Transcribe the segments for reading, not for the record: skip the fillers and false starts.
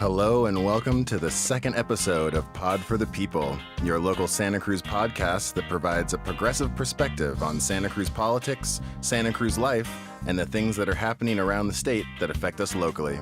Hello and welcome to the second episode of Pod for the People, your local Santa Cruz podcast that provides a progressive perspective on Santa Cruz politics, Santa Cruz life, and the things that are happening around the state that affect us locally.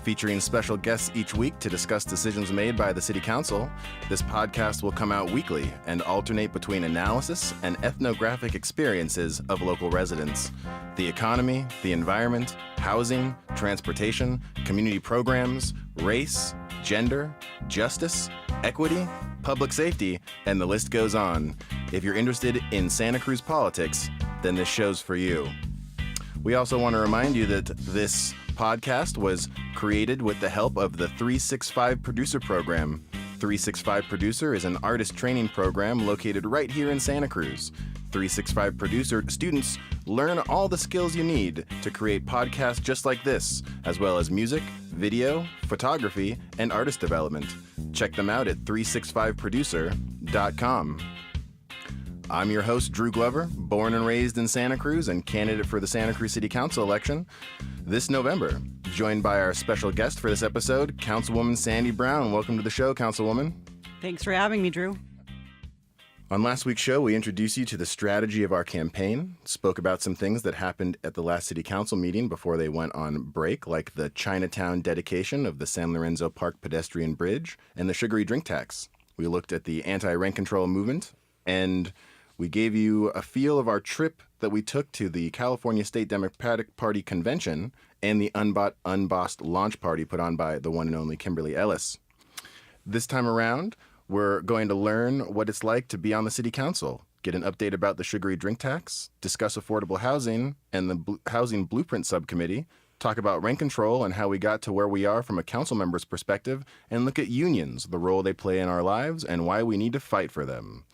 Featuring special guests each week to discuss decisions made by the City Council, this podcast will come out weekly and alternate between analysis and ethnographic experiences of local residents. The economy, the environment, housing, transportation, community programs, race, gender, justice, equity, public safety, and the list goes on. If you're interested in Santa Cruz politics, then this show's for you. We also want to remind you that this podcast was created with the help of the 365 Producer Program. 365 Producer is an artist training program located right here in Santa Cruz. 365 Producer students learn all the skills you need to create podcasts just like this, as well as music, video, photography, and artist development. Check them out at 365producer.com. I'm your host, Drew Glover, born and raised in Santa Cruz and candidate for the Santa Cruz City Council election this November. Joined by our special guest for this episode, Councilwoman Sandy Brown. Welcome to the show, Councilwoman. Thanks for having me, Drew. On last week's show, we introduced you to the strategy of our campaign, spoke about some things that happened at the last City Council meeting before they went on break, like the Chinatown dedication of the San Lorenzo Park pedestrian bridge and the sugary drink tax. We looked at the anti-rent control movement, and we gave you a feel of our trip that we took to the California State Democratic Party convention and the Unbossed launch party put on by the one and only Kimberly Ellis. This time around, we're going to learn what it's like to be on the City Council, get an update about the sugary drink tax, discuss affordable housing and the Housing Blueprint Subcommittee, talk about rent control and how we got to where we are from a council member's perspective, and look at unions, the role they play in our lives, and why we need to fight for them.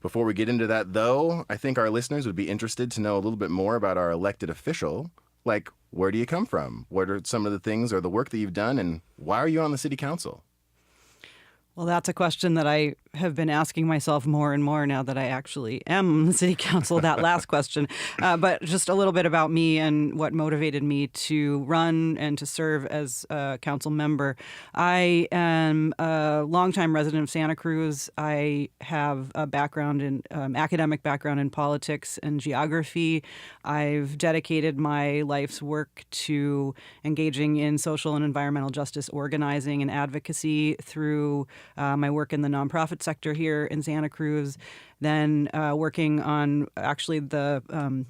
Before we get into that, though, I think our listeners would be interested to know a little bit more about our elected official. Like, where do you come from? What are some of the things or the work that you've done, and why are you on the City Council? Well, that's a question that I have been asking myself more and more now that I actually am on the City Council, that last question. But just a little bit about me and what motivated me to run and to serve as a council member. I am a longtime resident of Santa Cruz. I have a background in academic background in politics and geography. I've dedicated my life's work to engaging in social and environmental justice organizing and advocacy through my work in the nonprofit sector here in Santa Cruz, then working on actually the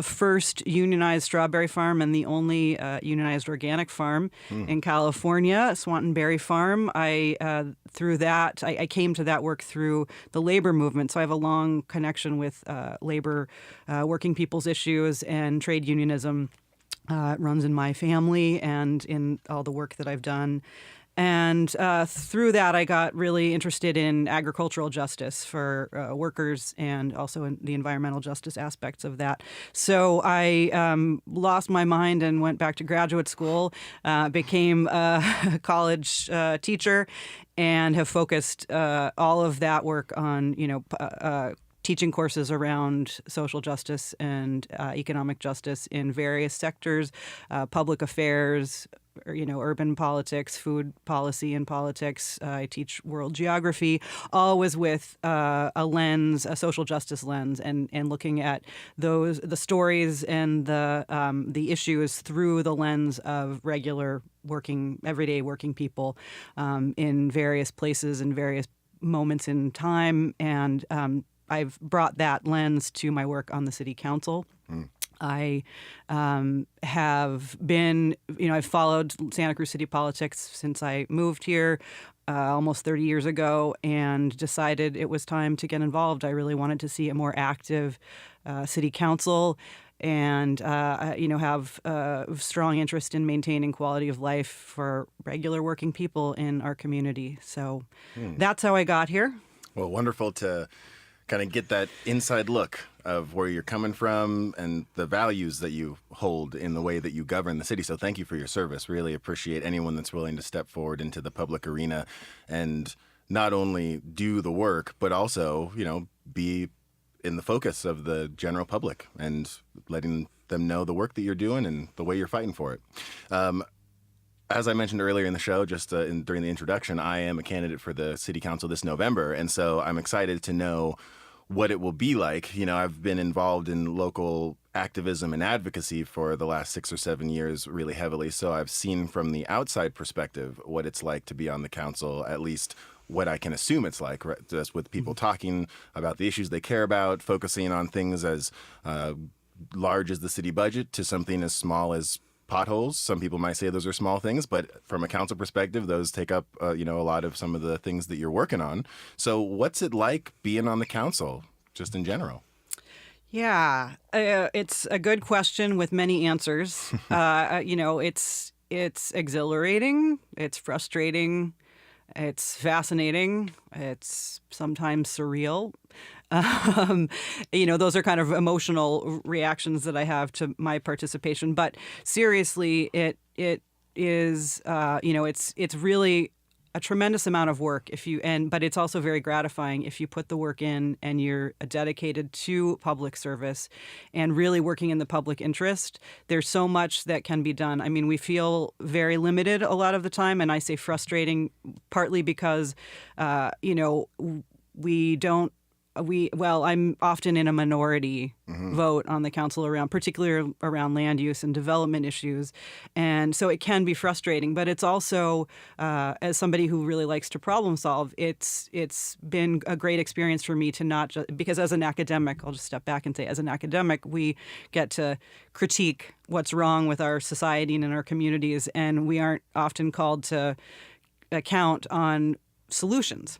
first unionized strawberry farm and the only unionized organic farm in California, Swanton Berry Farm. I came to that work through the labor movement, so I have a long connection with labor, working people's issues, and trade unionism. It runs in my family and in all the work that I've done. And through that, I got really interested in agricultural justice for workers and also in the environmental justice aspects of that. So I lost my mind and went back to graduate school, became a college teacher, and have focused all of that work on, teaching courses around social justice and economic justice in various sectors, public affairs, urban politics, food policy and politics. I teach world geography, always with a lens, a social justice lens, and looking at the stories and the issues through the lens of regular everyday working people in various places and various moments in time. And I've brought that lens to my work on the City Council. I have been, I've followed Santa Cruz City politics since I moved here almost 30 years ago and decided it was time to get involved. I really wanted to see a more active City Council and, have a strong interest in maintaining quality of life for regular working people in our community. So that's how I got here. Well, wonderful to kind of get that inside look of where you're coming from and the values that you hold in the way that you govern the city. So thank you for your service. Really appreciate anyone that's willing to step forward into the public arena and not only do the work, but also, be in the focus of the general public and letting them know the work that you're doing and the way you're fighting for it. as I mentioned earlier in the show, just during the introduction, I am a candidate for the city council this November. And so I'm excited to know what it will be like. You know, I've been involved in local activism and advocacy for the last 6 or 7 years really heavily. So I've seen from the outside perspective what it's like to be on the council, at least what I can assume it's like, right? Just with people talking about the issues they care about, focusing on things as large as the city budget to something as small as potholes. Some people might say those are small things, but from a council perspective, those take up, a lot of some of the things that you're working on. So what's it like being on the council, just in general? Yeah, it's a good question with many answers. It's exhilarating, it's frustrating, it's fascinating, it's sometimes surreal. Those are kind of emotional reactions that I have to my participation. But seriously, it is, it's really a tremendous amount of work but it's also very gratifying if you put the work in and you're dedicated to public service and really working in the public interest. There's so much that can be done. I mean, we feel very limited a lot of the time, and I say frustrating partly because, we don't. I'm often in a minority vote on the council particularly around land use and development issues. And so it can be frustrating, but it's also, as somebody who really likes to problem solve, it's been a great experience for me to not just, because as an academic, I'll just step back and say, as an academic, we get to critique what's wrong with our society and in our communities, and we aren't often called to account on solutions.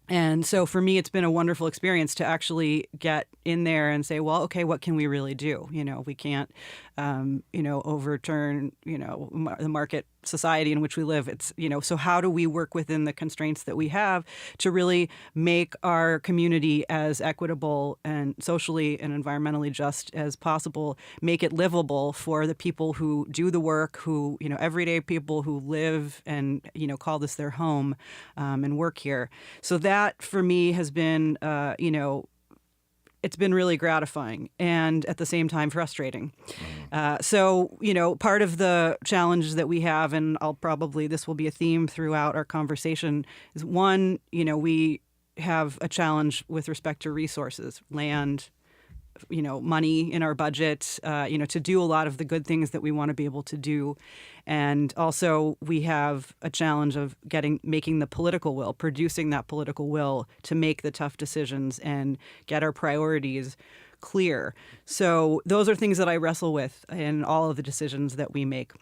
And so for me, it's been a wonderful experience to actually get in there and say, well, okay, what can we really do? We can't, overturn, the market society in which we live. It's, so how do we work within the constraints that we have to really make our community as equitable and socially and environmentally just as possible, make it livable for the people who do the work, who, everyday people who live and, call this their home and work here. So that for me has been, it's been really gratifying and at the same time frustrating. Part of the challenges that we have, and this will be a theme throughout our conversation, is one, we have a challenge with respect to resources, land, money in our budget, to do a lot of the good things that we want to be able to do. And also we have a challenge of making the political will, producing that political will to make the tough decisions and get our priorities clear. So those are things that I wrestle with in all of the decisions that we make.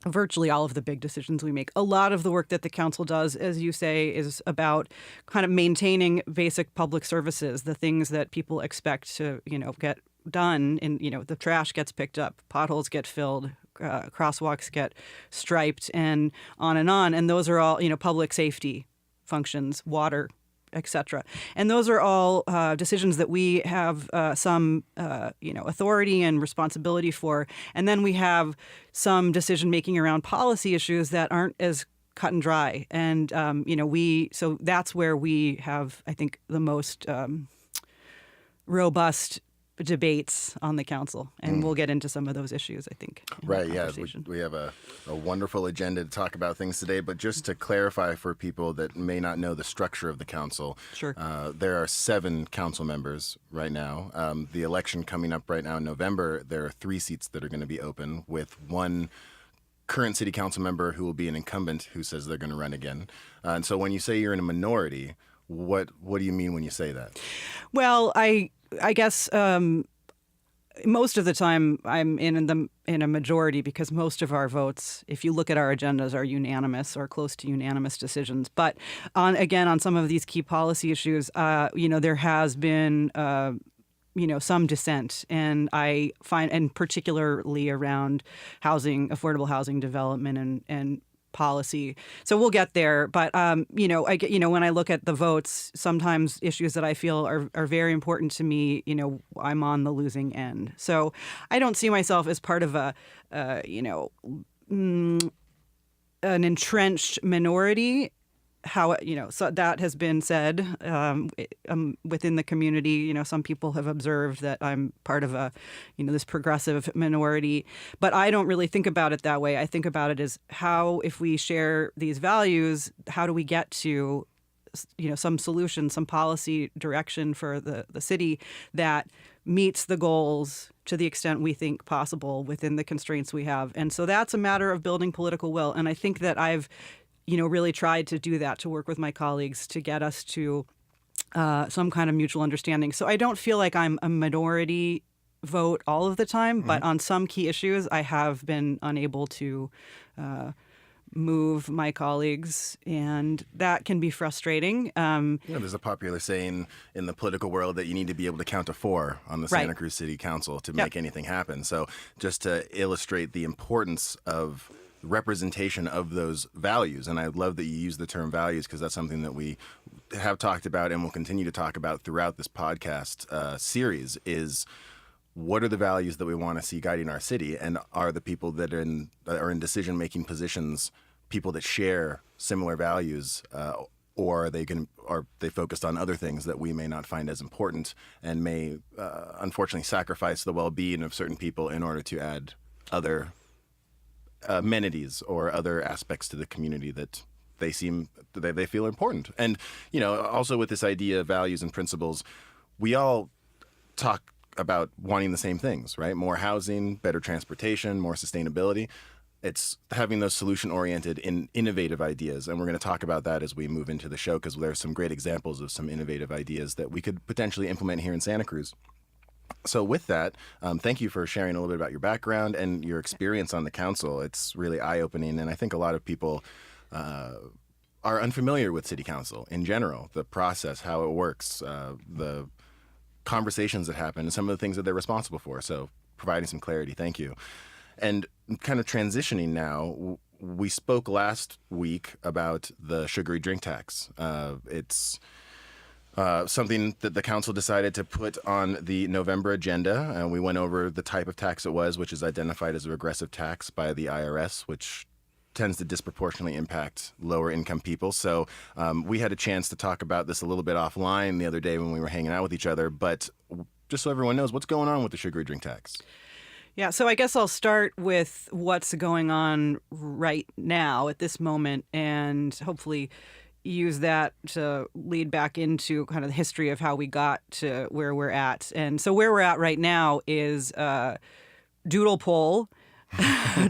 Virtually all of the big decisions we make. A lot of the work that the council does, as you say, is about kind of maintaining basic public services, the things that people expect to, get done. And, the trash gets picked up, potholes get filled, crosswalks get striped, and on. And those are all, public safety functions, water, etc. And those are all decisions that we have some, authority and responsibility for. And then we have some decision making around policy issues that aren't as cut and dry. And so that's where we have, I think, the most robust debates on the council, and we'll get into some of those issues, I think. Right, yeah. We have a wonderful agenda to talk about things today, but just to clarify for people that may not know the structure of the council, sure. There are 7 council members right now. The election coming up right now in November, there are 3 seats that are going to be open, with 1 current city council member who will be an incumbent who says they're going to run again. And so when you say you're in a minority, what do you mean when you say that? Well, I guess most of the time I'm in a majority, because most of our votes, if you look at our agendas, are unanimous or close to unanimous decisions. But on some of these key policy issues, there has been some dissent, and I find, and particularly around housing, affordable housing development and policy. So we'll get there. But, when I look at the votes, sometimes issues that I feel are very important to me, I'm on the losing end. So I don't see myself as part of an entrenched minority. how, so that has been said within the community. Some people have observed that I'm part of this progressive minority, but I don't really think about it that way. I think about it as how, if we share these values, how do we get to, some solution, some policy direction for the city that meets the goals to the extent we think possible within the constraints we have. And so that's a matter of building political will. And I think that I've really tried to do that, to work with my colleagues to get us to some kind of mutual understanding. So I don't feel like I'm a minority vote all of the time, but on some key issues, I have been unable to move my colleagues, and that can be frustrating. There's a popular saying in the political world that you need to be able to count to 4 on the Santa Cruz City Council to make anything happen. So just to illustrate the importance of representation of those values, and I love that you use the term values, because that's something that we have talked about and will continue to talk about throughout this podcast series, is what are the values that we want to see guiding our city, and are the people that are in decision-making positions people that share similar values, or are they focused on other things that we may not find as important and may unfortunately sacrifice the well-being of certain people in order to add other amenities or other aspects to the community that they feel important. And also with this idea of values and principles, we all talk about wanting the same things, right? More housing, better transportation, more sustainability. It's having those solution-oriented and innovative ideas, and we're going to talk about that as we move into the show, because there are some great examples of some innovative ideas that we could potentially implement here in Santa Cruz. So with that, thank you for sharing a little bit about your background and your experience on the council. It's really eye-opening, and I think a lot of people are unfamiliar with city council in general, the process, how it works, the conversations that happen, and some of the things that they're responsible for. So providing some clarity, thank you. And kind of transitioning now, we spoke last week about the sugary drink tax. It's something that the council decided to put on the November agenda. And we went over the type of tax it was, which is identified as a regressive tax by the IRS, which tends to disproportionately impact lower income people. So we had a chance to talk about this a little bit offline the other day when we were hanging out with each other. But just so everyone knows, what's going on with the sugary drink tax? Yeah, so I guess I'll start with what's going on right now at this moment, and hopefully use that to lead back into kind of the history of how we got to where we're at. And so where we're at right now is doodle poll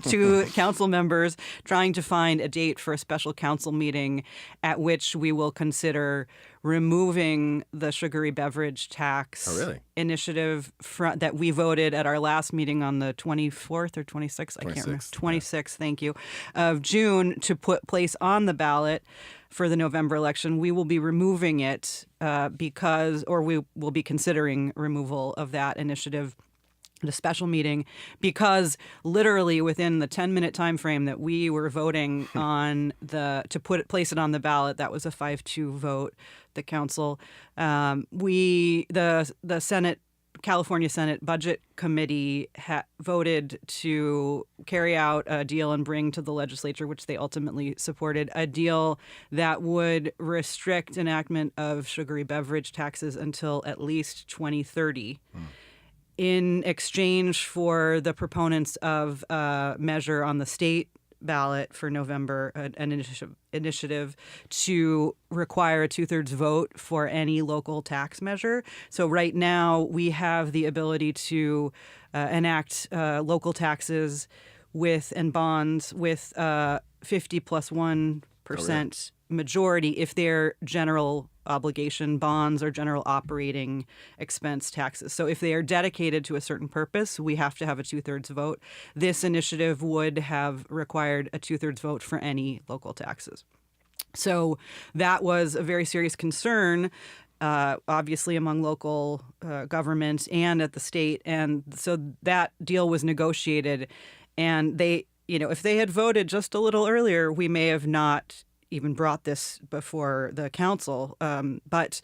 to council members trying to find a date for a special council meeting at which we will consider removing the sugary beverage tax initiative that we voted at our last meeting on the 24th or 26th, I can't remember, 26th, thank you, of June, to place on the ballot for the November election. We will be removing it we will be considering removal of that initiative at a special meeting, because literally within the 10-minute time frame that we were voting on place it on the ballot, that was a 5-2 vote. The council, the Senate, California Senate Budget Committee voted to carry out a deal and bring to the legislature, which they ultimately supported, a deal that would restrict enactment of sugary beverage taxes until at least 2030. In exchange for the proponents of a measure on the state ballot for November, an initiative to require a 2/3 vote for any local tax measure. So right now we have the ability to enact local taxes and bonds with 50+1% majority if they're general obligation bonds or general operating expense taxes. So if they are dedicated to a certain purpose, we have to have a 2/3 vote. This initiative would have required a 2/3 vote for any local taxes. So that was a very serious concern, obviously among local governments and at the state. And so that deal was negotiated, and they, if they had voted just a little earlier, we may have not even brought this before the council. But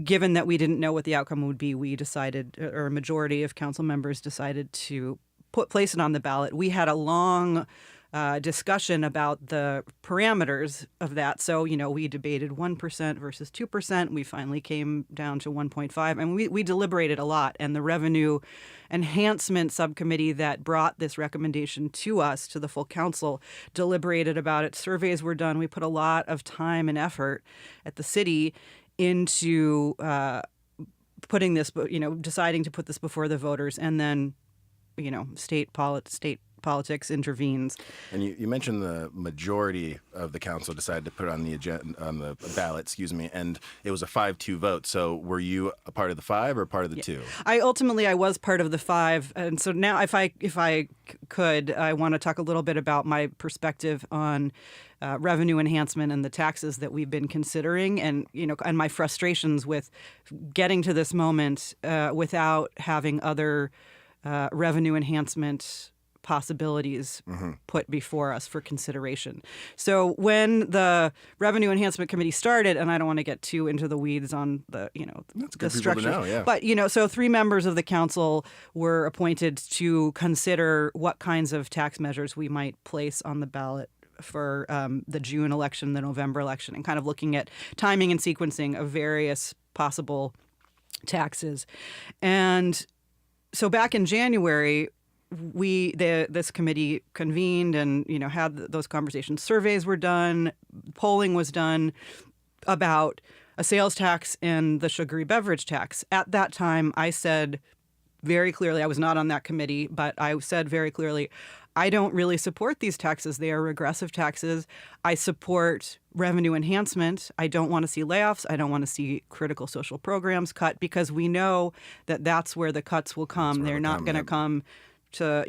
given that we didn't know what the outcome would be, we decided, or a majority of council members decided to place it on the ballot. We had a long discussion about the parameters of that. So, we debated 1% versus 2%. We finally came down to 1.5, and we deliberated a lot. And the Revenue Enhancement Subcommittee that brought this recommendation to us, to the full council, deliberated about it. Surveys were done. We put a lot of time and effort at the city into putting this, deciding to put this before the voters, and then, state politics intervenes. And you mentioned the majority of the council decided to put it on the agenda, on the ballot, and it was a 5-2 vote. So were you a part of the 5 or part of the 2? I was part of the 5, and so now, if I could, I want to talk a little bit about my perspective on revenue enhancement and the taxes that we've been considering, and and my frustrations with getting to this moment without having other revenue enhancement possibilities put before us for consideration. So when the Revenue Enhancement Committee started, and I don't want to get too into the weeds on the the structure, but so 3 members of the council were appointed to consider what kinds of tax measures we might place on the ballot for the June election, the November election, and kind of looking at timing and sequencing of various possible taxes. And so back in January, this committee convened and had those conversations. Surveys were done, polling was done about a sales tax and the sugary beverage tax. At that time, I said very clearly, I was not on that committee, but I said very clearly, I don't really support these taxes. They are regressive taxes. I support revenue enhancement. I don't want to see layoffs. I don't want to see critical social programs cut, because we know that that's where the cuts will come. They're not going to come to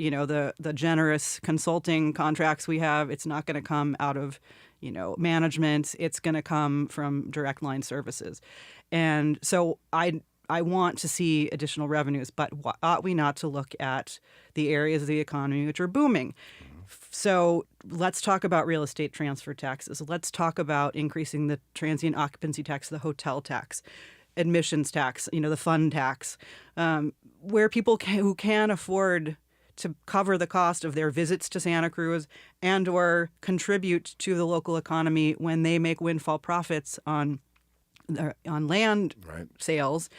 the generous consulting contracts we have. It's not going to come out of management. It's going to come from direct line services. And so I want to see additional revenues, but ought we not to look at the areas of the economy which are booming? So let's talk about real estate transfer taxes. Let's talk about increasing the transient occupancy tax, the hotel tax, admissions tax, the fund tax, where people who can afford to cover the cost of their visits to Santa Cruz and or contribute to the local economy when they make windfall profits on land sales,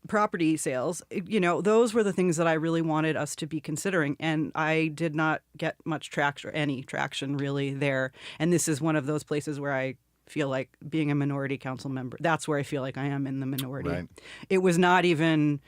property sales. Those were the things that I really wanted us to be considering, and I did not get much traction, or any traction really there. And this is one of those places where I feel like, being a minority council member, that's where I feel like I am in the minority. Right. It was not even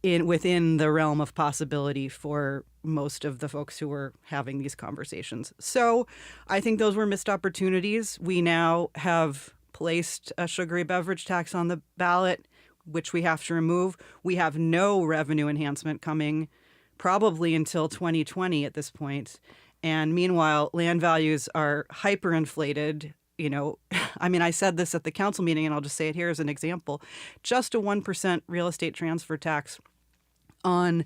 within the realm of possibility for most of the folks who were having these conversations. So I think those were missed opportunities. We now have placed a sugary beverage tax on the ballot, which we have to remove. We have no revenue enhancement coming probably until 2020 at this point. And meanwhile, land values are hyperinflated. I said this at the council meeting, and I'll just say it here as an example. Just a 1% real estate transfer tax on,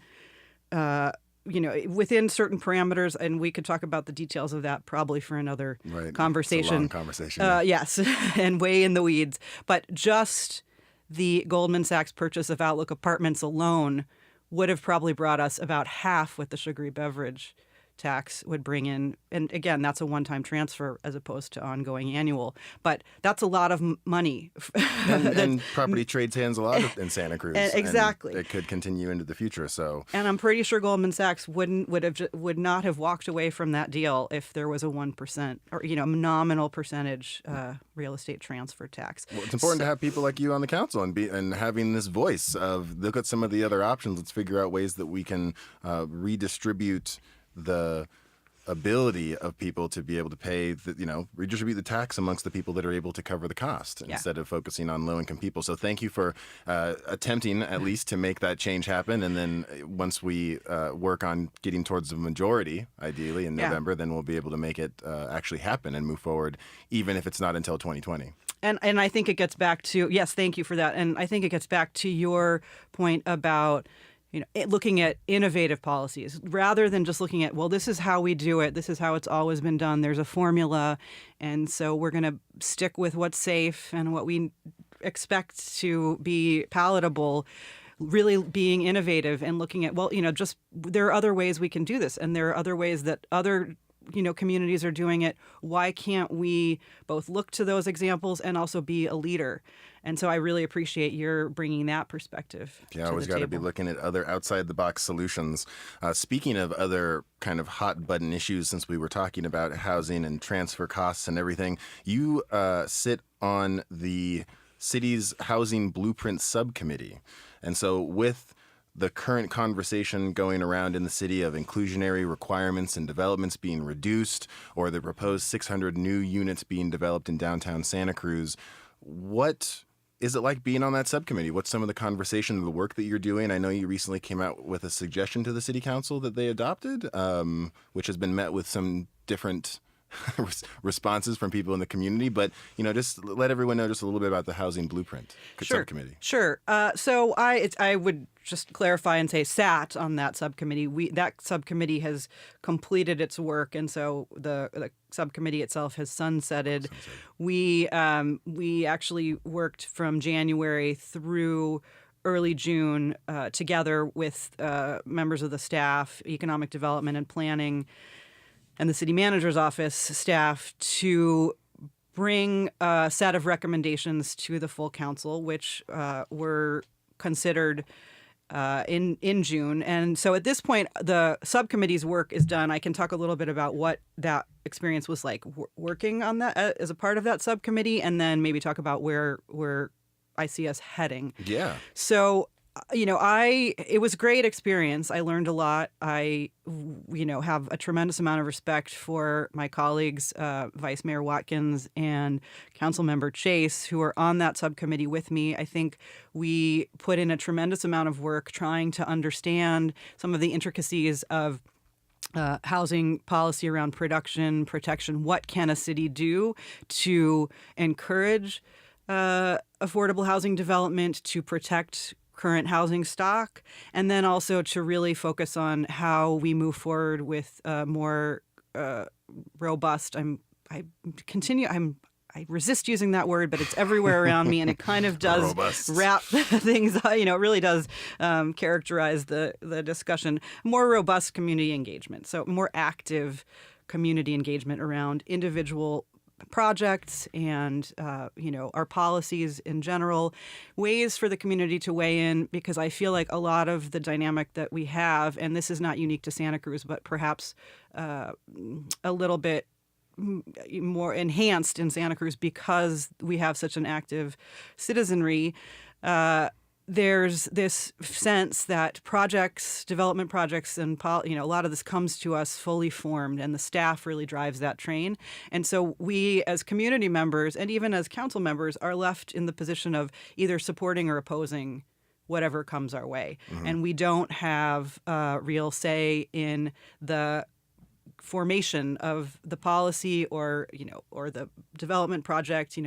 within certain parameters, and we could talk about the details of that probably for another conversation. It's a long conversation. Yes, and way in the weeds. But just the Goldman Sachs purchase of Outlook Apartments alone would have probably brought us about half what the sugary beverage tax would bring in. And again, that's a one-time transfer as opposed to ongoing annual. But that's a lot of money. and property trades hands a lot in Santa Cruz. Exactly. And it could continue into the future. So, and I'm pretty sure Goldman Sachs would not have walked away from that deal if there was a 1% or nominal percentage real estate transfer tax. Well, it's important to have people like you on the council and having this voice of look at some of the other options. Let's figure out ways that we can redistribute the ability of people to be able to pay, redistribute the tax amongst the people that are able to cover the cost instead of focusing on low-income people. So thank you for attempting at least to make that change happen. And then once we work on getting towards the majority, ideally in November, then we'll be able to make it actually happen and move forward, even if it's not until 2020. And I think it gets back to, yes, thank you for that. And I think it gets back to your point about looking at innovative policies rather than just looking at, well, this is how we do it. This is how it's always been done. There's a formula. And so we're going to stick with what's safe and what we expect to be palatable. really being innovative and looking at, well, just there are other ways we can do this, and there are other ways that other communities are doing it. Why can't we both look to those examples and also be a leader? And so I really appreciate your bringing that perspective. Yeah, always got to be looking at other outside the box solutions. Speaking of other kind of hot button issues, since we were talking about housing and transfer costs and everything, you sit on the city's housing blueprint subcommittee. And so with the current conversation going around in the city of inclusionary requirements and developments being reduced, or the proposed 600 new units being developed in downtown Santa Cruz, what is it like being on that subcommittee? What's some of the conversation and the work that you're doing? I know you recently came out with a suggestion to the city council that they adopted, which has been met with some different responses from people in the community, but just let everyone know just a little bit about the housing blueprint subcommittee. Sure. So I would just clarify and say sat on that subcommittee. That subcommittee has completed its work, and so the subcommittee itself has sunsetted. We actually worked from January through early June together with members of the staff, economic development and planning, and the city manager's office staff to bring a set of recommendations to the full council, which were considered in June. And so at this point, the subcommittee's work is done. I can talk a little bit about what that experience was like working on that as a part of that subcommittee, and then maybe talk about where I see us heading. Yeah. So it was a great experience. I learned a lot. I, have a tremendous amount of respect for my colleagues, Vice Mayor Watkins and Councilmember Chase, who are on that subcommittee with me. I think we put in a tremendous amount of work trying to understand some of the intricacies of housing policy around production, protection. What can a city do to encourage affordable housing development, to protect current housing stock, and then also to really focus on how we move forward with more robust. I resist using that word, but it's everywhere around me, and it kind of does wrap things. It really does characterize the discussion. More robust community engagement, so more active community engagement around individual projects and our policies in general, ways for the community to weigh in, because I feel like a lot of the dynamic that we have, and this is not unique to Santa Cruz, but perhaps a little bit more enhanced in Santa Cruz because we have such an active citizenry. There's this sense that development projects, and a lot of this comes to us fully formed, and the staff really drives that train. And so we, as community members, and even as council members, are left in the position of either supporting or opposing whatever comes our way. Mm-hmm. And we don't have a real say in the formation of the policy or the development project.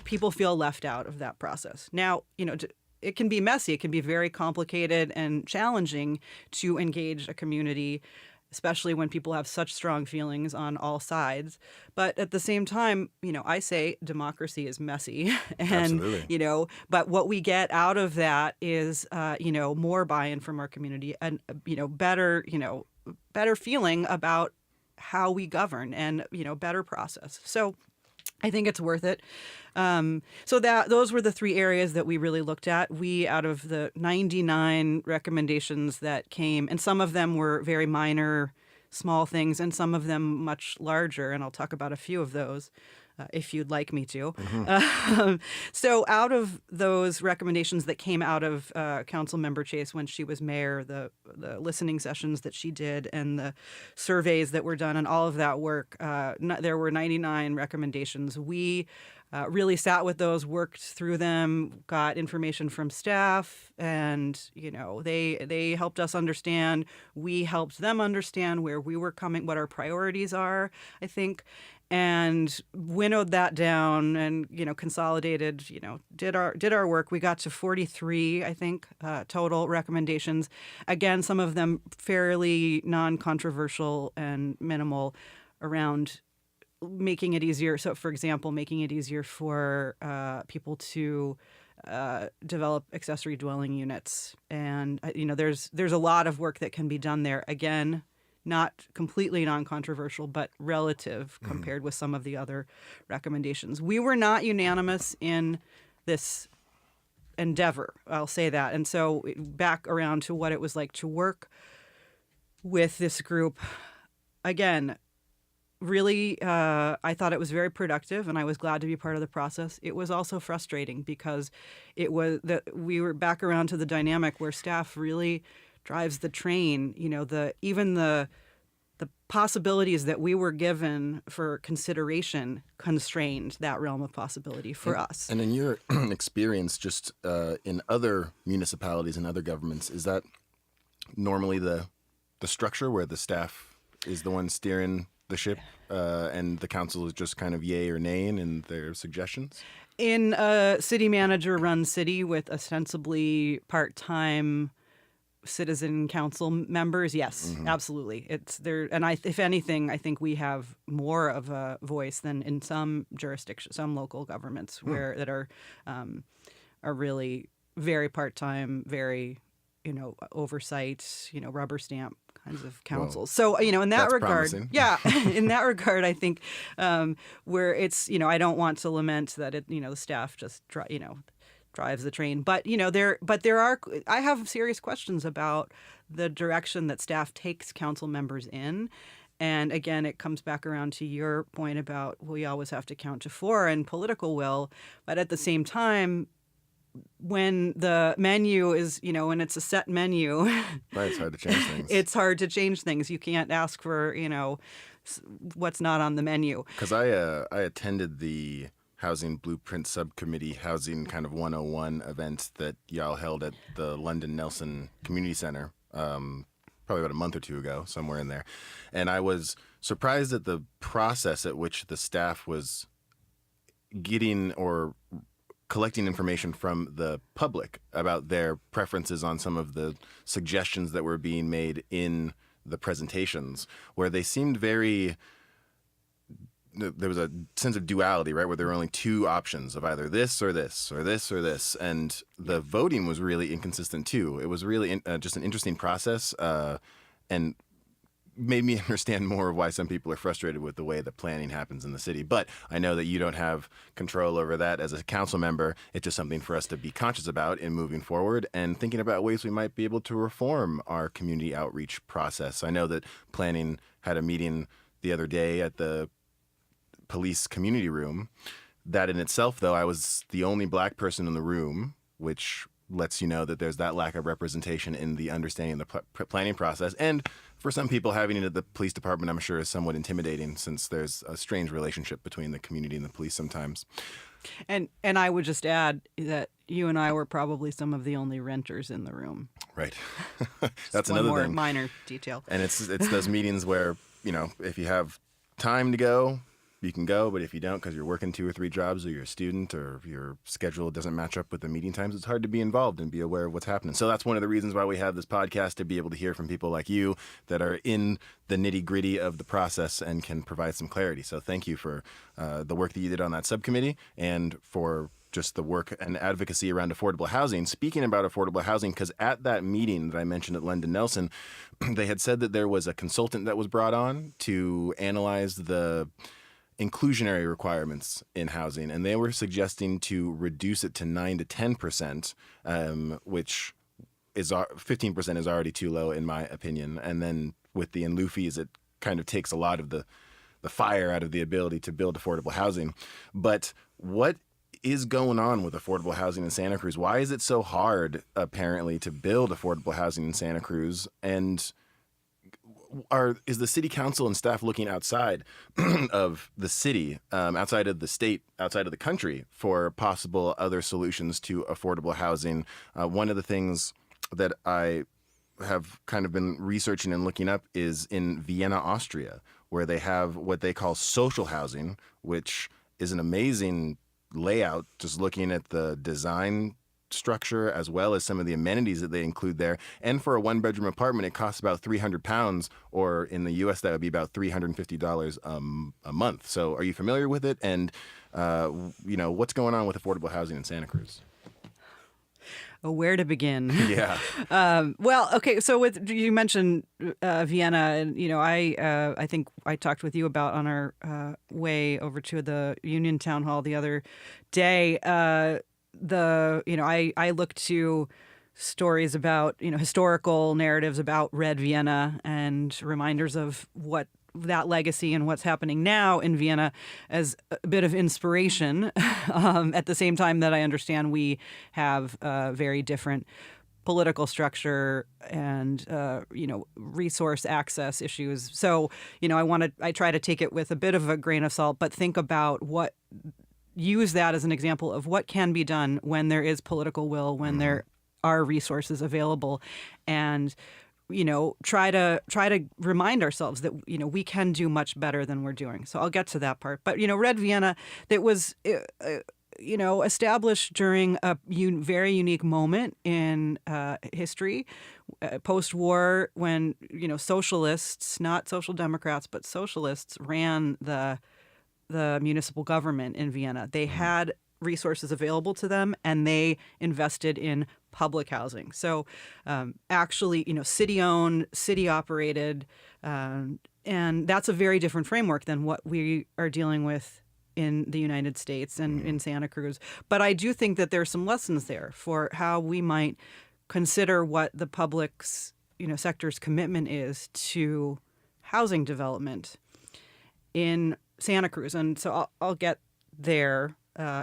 People feel left out of that process. Now, it can be messy. It can be very complicated and challenging to engage a community, especially when people have such strong feelings on all sides. But at the same time, I say democracy is messy. And, absolutely. But what we get out of that is, more buy-in from our community and, better feeling about how we govern and, better process. So I think it's worth it. So those were the three areas that we really looked at. We, out of the 99 recommendations that came, and some of them were very minor, small things, and some of them much larger, and I'll talk about a few of those if you'd like me to. Mm-hmm. So out of those recommendations that came out of Councilmember Chase when she was mayor, the listening sessions that she did and the surveys that were done and all of that work, there were 99 recommendations. We really sat with those, worked through them, got information from staff, and they helped us understand. We helped them understand where we were coming, what our priorities are, I think, and winnowed that down and consolidated. Did our work. We got to 43, I think, total recommendations. Again, some of them fairly non-controversial and minimal around making it easier. So, for example, making it easier for people to develop accessory dwelling units. And, there's a lot of work that can be done there. Again, not completely non-controversial, but relative compared with some of the other recommendations. We were not unanimous in this endeavor, I'll say that. And so back around to what it was like to work with this group. Again, really, I thought it was very productive, and I was glad to be part of the process. It was also frustrating because we were back around to the dynamic where staff really drives the train. The possibilities that we were given for consideration constrained that realm of possibility for us. And in your experience, just in other municipalities and other governments, is that normally the structure where the staff is the one steering the ship, and the council is just kind of yay or nay in their suggestions? In a city manager-run city with ostensibly part-time citizen council members, yes, absolutely. It's there, and if anything, I think we have more of a voice than in some jurisdictions, some local governments that are really very part-time, very oversight, rubber stamp kinds of councils. So, in that regard, promising. yeah, in that regard, I think where it's, I don't want to lament that the staff just, drives the train. But, I have serious questions about the direction that staff takes council members in. And again, it comes back around to your point about we always have to count to 4 and political will. But at the same time, when the menu is, when it's a set menu, right, it's hard to change things. It's hard to change things. You can't ask for, what's not on the menu. Because I attended the Housing Blueprint Subcommittee Housing kind of 101 event that y'all held at the London Nelson Community Center probably about a month or two ago, somewhere in there. And I was surprised at the process at which the staff was getting or collecting information from the public about their preferences on some of the suggestions that were being made in the presentations, where they seemed very... There was a sense of duality, right, where there were only 2 options of either this or this or this or this. And the voting was really inconsistent, too. It was really just an interesting process and made me understand more of why some people are frustrated with the way the planning happens in the city. But I know that you don't have control over that as a council member. It's just something for us to be conscious about in moving forward and thinking about ways we might be able to reform our community outreach process. I know that planning had a meeting the other day at the police community room. That in itself, though, I was the only black person in the room, which lets you know that there's that lack of representation in the understanding of the planning process. And for some people, having it at the police department, I'm sure, is somewhat intimidating, since there's a strange relationship between the community and the police sometimes. And I would just add that you and I were probably some of the only renters in the room. Right. That's one another more thing. Minor detail. And it's those meetings where, if you have time to go, you can go, but if you don't, because you're working 2 or 3 jobs, or you're a student, or your schedule doesn't match up with the meeting times, it's hard to be involved and be aware of what's happening. So that's one of the reasons why we have this podcast, to be able to hear from people like you that are in the nitty-gritty of the process and can provide some clarity. So thank you for the work that you did on that subcommittee, and for just the work and advocacy around affordable housing. Speaking about affordable housing, because at that meeting that I mentioned at London Nelson, they had said that there was a consultant that was brought on to analyze the inclusionary requirements in housing, and they were suggesting to reduce it to 9 to 10%, which is 15% is already too low in my opinion. And then with the in-lieu fees, it kind of takes a lot of the fire out of the ability to build affordable housing. But what is going on with affordable housing in Santa Cruz? Why is it so hard, apparently, to build affordable housing in Santa Cruz? And is the city council and staff looking outside of the city, outside of the state, outside of the country, for possible other solutions to affordable housing? One of the things that I have kind of been researching and looking up is in Vienna, Austria, where they have what they call social housing, which is an amazing layout, just looking at the design structure as well as some of the amenities that they include there. And for a 1-bedroom apartment, it costs about £300, or in the U.S. that would be about $350 a month. So are you familiar with it? And, what's going on with affordable housing in Santa Cruz? Where to begin? Yeah. Well, okay. So you mentioned Vienna, and I think I talked with you about on our way over to the Union Town Hall the other day. I looked to stories about historical narratives about Red Vienna and reminders of what that legacy and what's happening now in Vienna as a bit of inspiration at the same time that I understand we have a very different political structure and resource access issues. So I try to take it with a bit of a grain of salt, but think about use that as an example of what can be done when there is political will, when there are resources available, and try to remind ourselves that we can do much better than we're doing. So I'll get to that part. But Red Vienna, that was established during a very unique moment in history, post-war, when socialists, not social democrats, but socialists, ran the municipal government in Vienna. They had resources available to them, and they invested in public housing. So actually, city-owned, city-operated, and that's a very different framework than what we are dealing with in the United States and in Santa Cruz. But I do think that there's some lessons there for how we might consider what the public's, sector's commitment is to housing development in Santa Cruz. And so I'll get there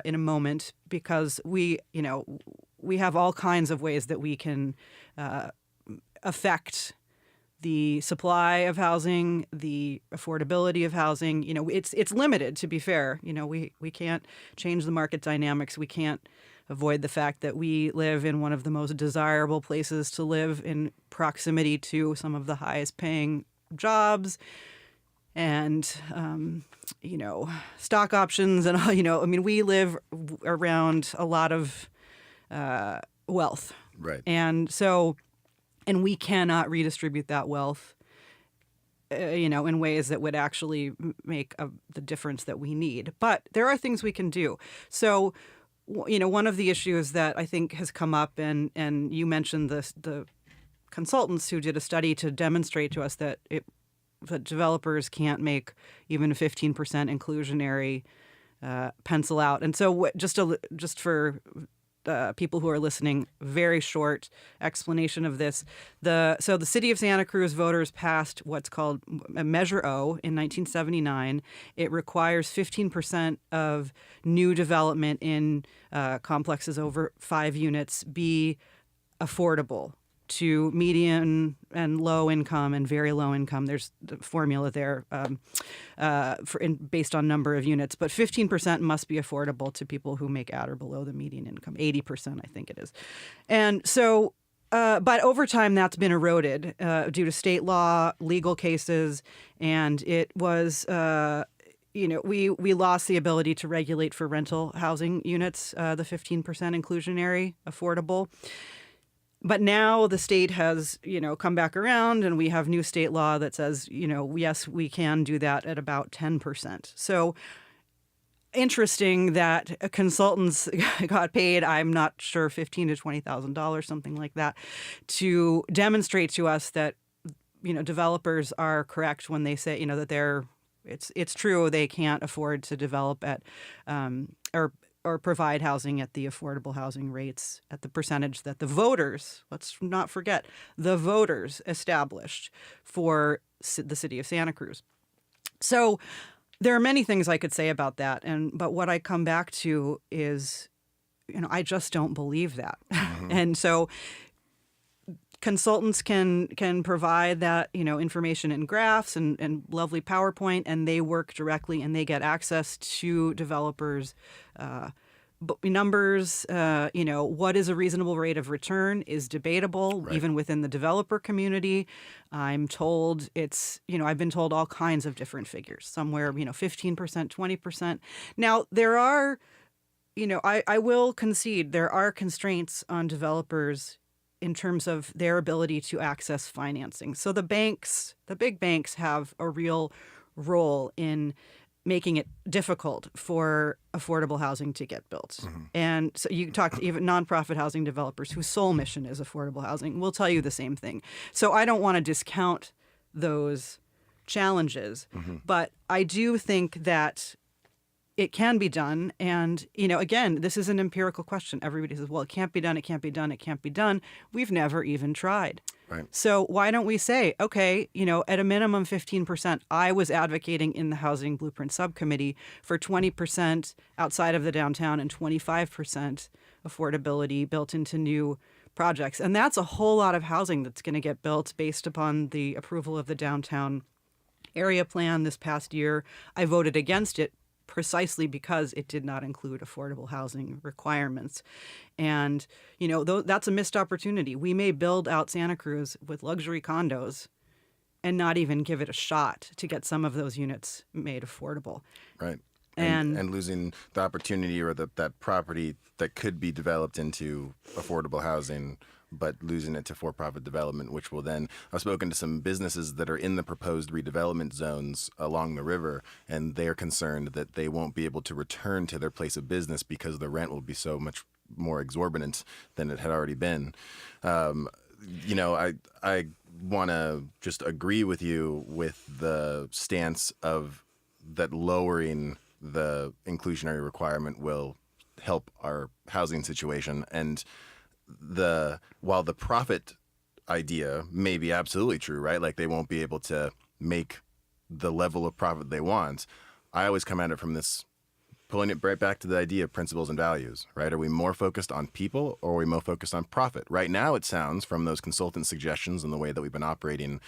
in a moment, because we have all kinds of ways that we can affect the supply of housing, the affordability of housing. It's limited, to be fair. We can't change the market dynamics. We can't avoid the fact that we live in one of the most desirable places to live, in proximity to some of the highest paying jobs and stock options, and we live around a lot of wealth, right? And we cannot redistribute that wealth, in ways that would actually make the difference that we need. But there are things we can do. So, one of the issues that I think has come up, and you mentioned the consultants who did a study to demonstrate to us that developers can't make even a 15% inclusionary pencil out. And so just for people who are listening, very short explanation of this. The city of Santa Cruz voters passed what's called Measure O in 1979. It requires 15% of new development in complexes over 5 units be affordable to median and low income and very low income. There's the formula there based on number of units, but 15% must be affordable to people who make at or below the median income. 80%, I think it is. And so, but over time, that's been eroded due to state law, legal cases, and it was. We lost the ability to regulate for rental housing units, the 15% inclusionary affordable. But now the state has, come back around, and we have new state law that says, yes, we can do that at about 10%. So interesting that consultants got paid, I'm not sure, $15,000 to $20,000, something like that, to demonstrate to us that, developers are correct when they say, that it's true they can't afford to develop at or provide housing at the affordable housing rates at the percentage that the voters, let's not forget, the voters established for the city of Santa Cruz. So there are many things I could say about that, but what I come back to is, I just don't believe that. Mm-hmm. And so consultants can provide that, information in graphs and lovely PowerPoint, and they work directly and they get access to developers' numbers. What is a reasonable rate of return is debatable, right, even within the developer community. I'm told I've been told all kinds of different figures, somewhere, 15%, 20%. Now, there are, I will concede there are constraints on developers in terms of their ability to access financing. So the big banks have a real role in making it difficult for affordable housing to get built. And so you talk to even nonprofit housing developers whose sole mission is affordable housing will tell you the same thing. So I don't want to discount those challenges, but I do think that it can be done. And, again, this is an empirical question. Everybody says, well, it can't be done, it can't be done, it can't be done. We've never even tried. Right. So why don't we say, okay, at a minimum 15%, I was advocating in the Housing Blueprint Subcommittee for 20% outside of the downtown and 25% affordability built into new projects. And that's a whole lot of housing that's going to get built based upon the approval of the downtown area plan this past year. I voted against it precisely because it did not include affordable housing requirements. And, that's a missed opportunity. We may build out Santa Cruz with luxury condos and not even give it a shot to get some of those units made affordable. Right. And losing the opportunity or that property that could be developed into affordable housing, but losing it to for-profit development, which will then... I've spoken to some businesses that are in the proposed redevelopment zones along the river, and they're concerned that they won't be able to return to their place of business because the rent will be so much more exorbitant than it had already been. I want to just agree with you with the stance of that lowering the inclusionary requirement will help our housing situation. And while the profit idea may be absolutely true, right? Like they won't be able to make the level of profit they want. I always come at it from this, pulling it right back to the idea of principles and values, right? Are we more focused on people or are we more focused on profit? Right now, it sounds from those consultant suggestions and the way that we've been operating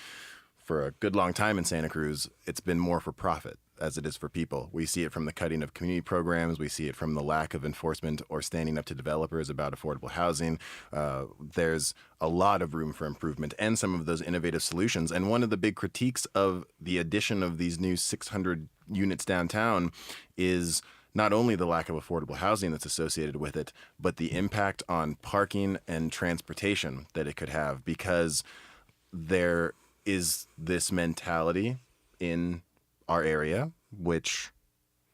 for a good long time in Santa Cruz, it's been more for profit as it is for people. We see it from the cutting of community programs. We see it from the lack of enforcement or standing up to developers about affordable housing. There's a lot of room for improvement and some of those innovative solutions. And one of the big critiques of the addition of these new 600 units downtown is not only the lack of affordable housing that's associated with it, but the impact on parking and transportation that it could have, because there is this mentality in our area, which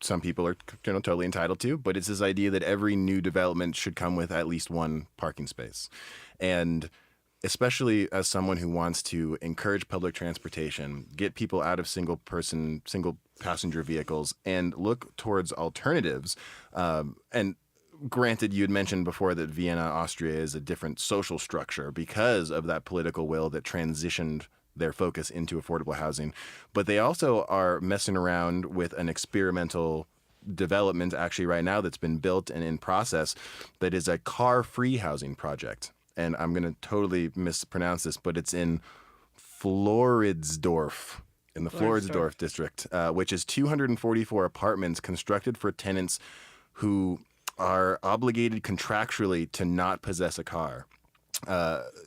some people are totally entitled to, but it's this idea that every new development should come with at least one parking space. And especially as someone who wants to encourage public transportation, get people out of single passenger vehicles and look towards alternatives. And granted, you had mentioned before that Vienna, Austria is a different social structure because of that political will that transitioned their focus into affordable housing. But they also are messing around with an experimental development actually right now that's been built and in process that is a car-free housing project. And I'm going to totally mispronounce this, but it's in Floridsdorf, in the Floridsdorf district, which is 244 apartments constructed for tenants who are obligated contractually to not possess a car.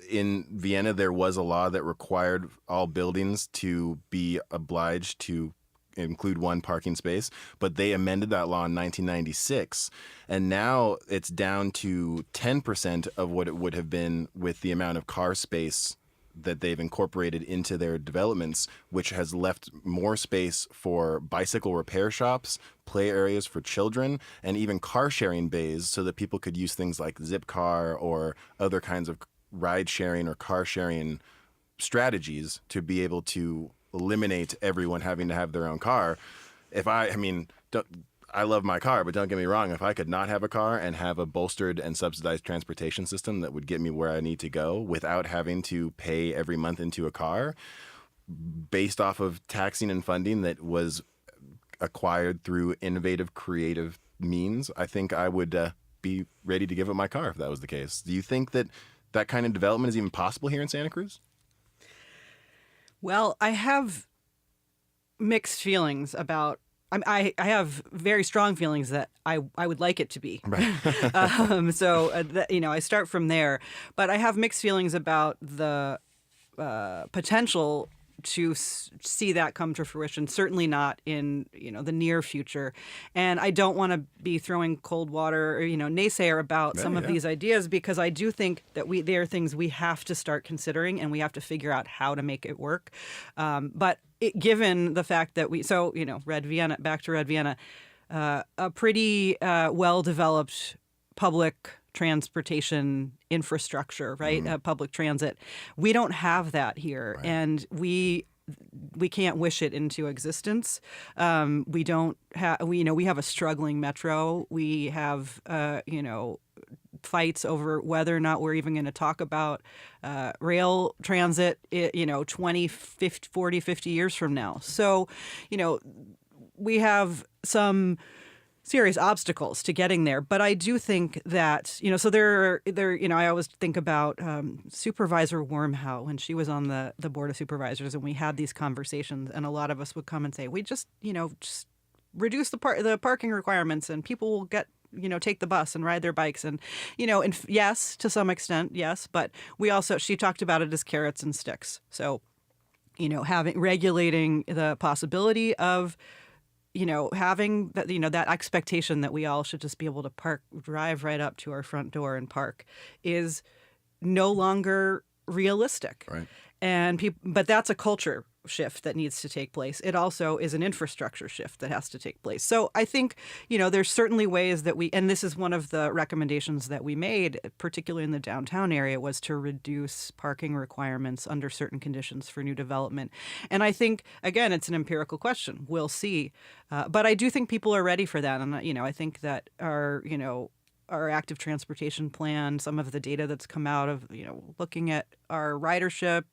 In Vienna, there was a law that required all buildings to be obliged to include one parking space, but they amended that law in 1996, and now it's down to 10% of what it would have been with the amount of car space that they've incorporated into their developments, which has left more space for bicycle repair shops, play areas for children, and even car sharing bays so that people could use things like Zipcar or other kinds of ride sharing or car sharing strategies to be able to eliminate everyone having to have their own car. I love my car, but don't get me wrong, if I could not have a car and have a bolstered and subsidized transportation system that would get me where I need to go without having to pay every month into a car based off of taxing and funding that was acquired through innovative, creative means, I think I would be ready to give up my car if that was the case. Do you think that that kind of development is even possible here in Santa Cruz? Well, I have mixed feelings about. I have very strong feelings that I would like it to be. Right. I start from there. But I have mixed feelings about the potential to see that come to fruition. Certainly not in the near future. And I don't want to be throwing cold water or naysayer about some of these ideas, because I do think that they are things we have to start considering, and we have to figure out how to make it work. But given the fact that Red Vienna, back to Red Vienna, a pretty well-developed public transportation infrastructure, right? Public transit. We don't have that here, right. And we can't wish it into existence. We don't have. We have a struggling metro. We have fights over whether or not we're even going to talk about rail transit, 20, 50, 40, 50 years from now. So, we have some serious obstacles to getting there. But I do think that, so I always think about Supervisor Wormhow when she was on the Board of Supervisors, and we had these conversations, and a lot of us would come and say, we just reduce the parking requirements, and people will take the bus and ride their bikes. And, and yes, to some extent, yes. But she talked about it as carrots and sticks. So, regulating the possibility of, having that, that expectation that we all should just be able to drive right up to our front door and park is no longer realistic. Right. But that's a culture shift that needs to take place. It also is an infrastructure shift that has to take place. So I think, there's certainly ways that and this is one of the recommendations that we made, particularly in the downtown area, was to reduce parking requirements under certain conditions for new development. And I think, again, it's an empirical question. We'll see. But I do think people are ready for that. And, I think that our active transportation plan, some of the data that's come out of, looking at our ridership,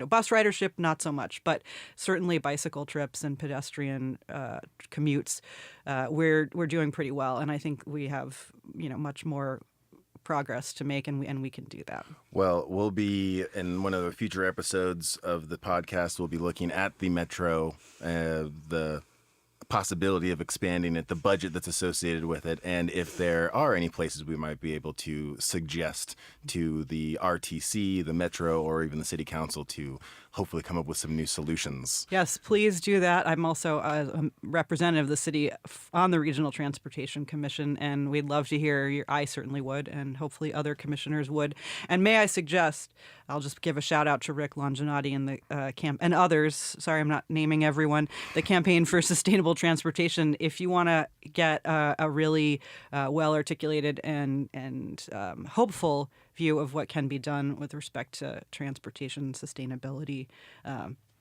bus ridership, not so much, but certainly bicycle trips and pedestrian commutes, we're doing pretty well. And I think we have, much more progress to make, and we can do that. Well, we'll be in one of the future episodes of the podcast, we'll be looking at the metro, the possibility of expanding it, the budget that's associated with it, and if there are any places we might be able to suggest to the RTC, the Metro, or even the City Council to hopefully come up with some new solutions. Yes, please do that. I'm also a representative of the city on the Regional Transportation Commission, and we'd love to hear I certainly would, and hopefully other commissioners would. And may I suggest, I'll just give a shout out to Rick Longinati and the and others. Sorry, I'm not naming everyone. The Campaign for Sustainable Transportation. If you want to get a really well articulated and hopeful view of what can be done with respect to transportation sustainability,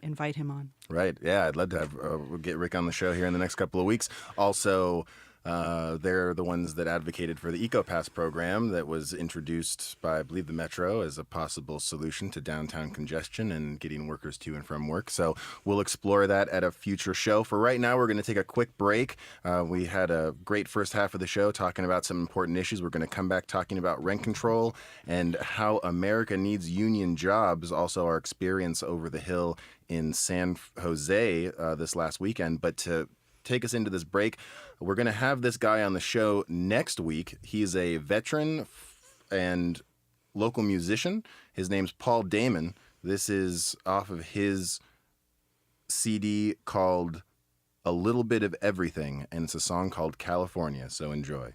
invite him on. Right. Yeah, I'd love to have get Rick on the show here in the next couple of weeks. Also, they're the ones that advocated for the EcoPass program that was introduced by, I believe, the Metro as a possible solution to downtown congestion and getting workers to and from work. So we'll explore that at a future show. For right now, we're going to take a quick break. We had a great first half of the show talking about some important issues. We're going to come back talking about rent control and how America needs union jobs, also our experience over the Hill in San Jose this last weekend. But to take us into this break, we're going to have this guy on the show next week. He's a veteran and local musician. His name's Paul Damon. This is off of his CD called A Little Bit of Everything, and it's a song called California, so enjoy.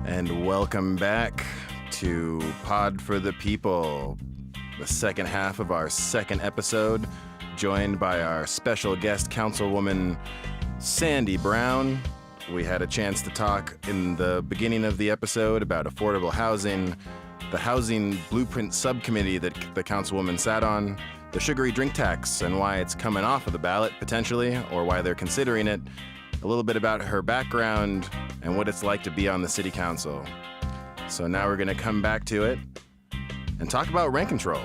And welcome back to Pod for the People, the second half of our second episode, joined by our special guest, Councilwoman Sandy Brown. We had a chance to talk in the beginning of the episode about affordable housing, the Housing Blueprint Subcommittee that the Councilwoman sat on, the sugary drink tax and why it's coming off of the ballot potentially, or why they're considering it, a little bit about her background and what it's like to be on the city council. So now we're going to come back to it and talk about rent control,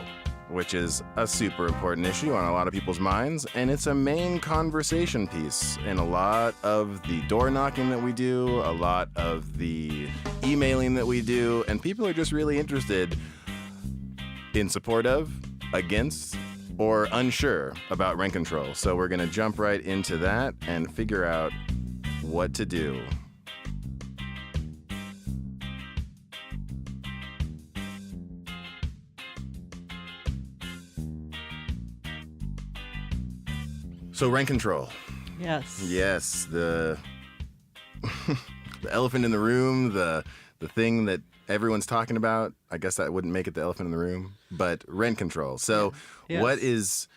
which is a super important issue on a lot of people's minds, and it's a main conversation piece in a lot of the door knocking that we do, a lot of the emailing that we do, and people are just really interested in support of, against, or unsure about rent control. So we're going to jump right into that and figure out what to do. So rent control. Yes. Yes, the the elephant in the room, the thing that everyone's talking about. I guess that wouldn't make it the elephant in the room, but rent control. So Yes.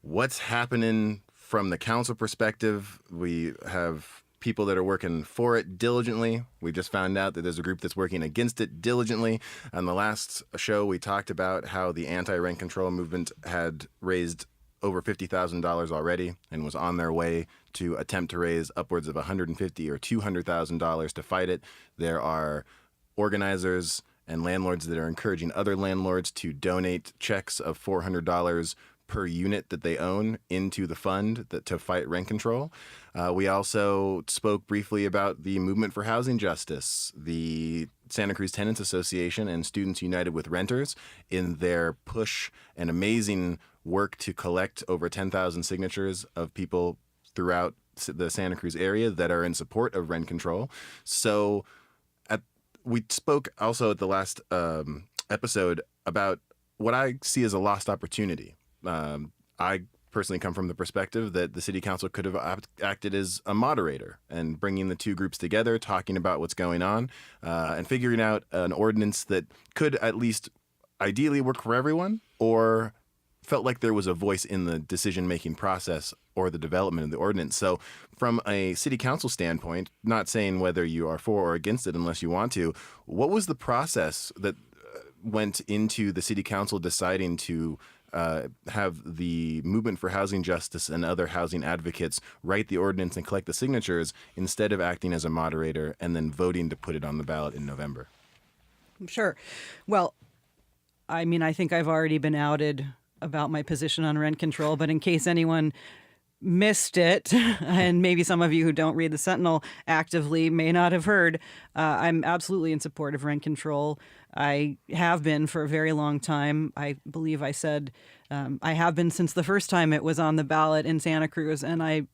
what's happening from the council perspective? We have people that are working for it diligently. We just found out that there's a group that's working against it diligently. On the last show, we talked about how the anti-rent control movement had raised over $50,000 already and was on their way to attempt to raise upwards of $150,000 or $200,000 to fight it. There are organizers and landlords that are encouraging other landlords to donate checks of $400 per unit that they own into the fund to fight rent control. We also spoke briefly about the Movement for Housing Justice, the Santa Cruz Tenants Association and Students United with Renters in their push and amazing work to collect over 10,000 signatures of people throughout the Santa Cruz area that are in support of rent control. So we spoke also at the last episode about what I see as a lost opportunity. I personally come from the perspective that the city council could have acted as a moderator and bringing the two groups together, talking about what's going on, and figuring out an ordinance that could at least ideally work for everyone, or felt like there was a voice in the decision-making process or the development of the ordinance. So from a city council standpoint, not saying whether you are for or against it unless you want to, what was the process that went into the city council deciding to have the Movement for Housing Justice and other housing advocates write the ordinance and collect the signatures instead of acting as a moderator and then voting to put it on the ballot in November? Sure. Well, I mean, I think I've already been outed about my position on rent control, but in case anyone missed it, and maybe some of you who don't read the Sentinel actively may not have heard, I'm absolutely in support of rent control. I have been for a very long time. I believe I said I have been since the first time it was on the ballot in Santa Cruz, and I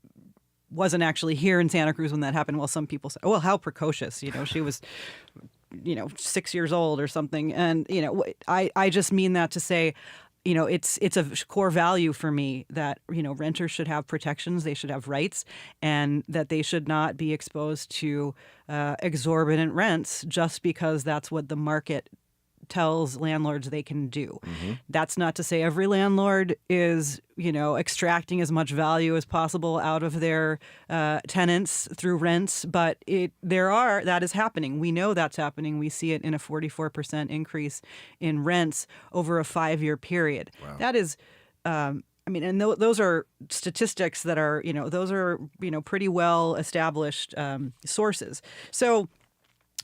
wasn't actually here in Santa Cruz when that happened. Well, some people say, well, how precocious, she was 6 years old or something. And, I just mean that to say, it's a core value for me that, renters should have protections, they should have rights, and that they should not be exposed to exorbitant rents just because that's what the market tells landlords they can do. That's not to say every landlord is, extracting as much value as possible out of their tenants through rents, but that is happening. We know that's happening. We see it in a 44% increase in rents over a 5-year period. Wow. That is, and those are statistics that are, those are, pretty well established sources. So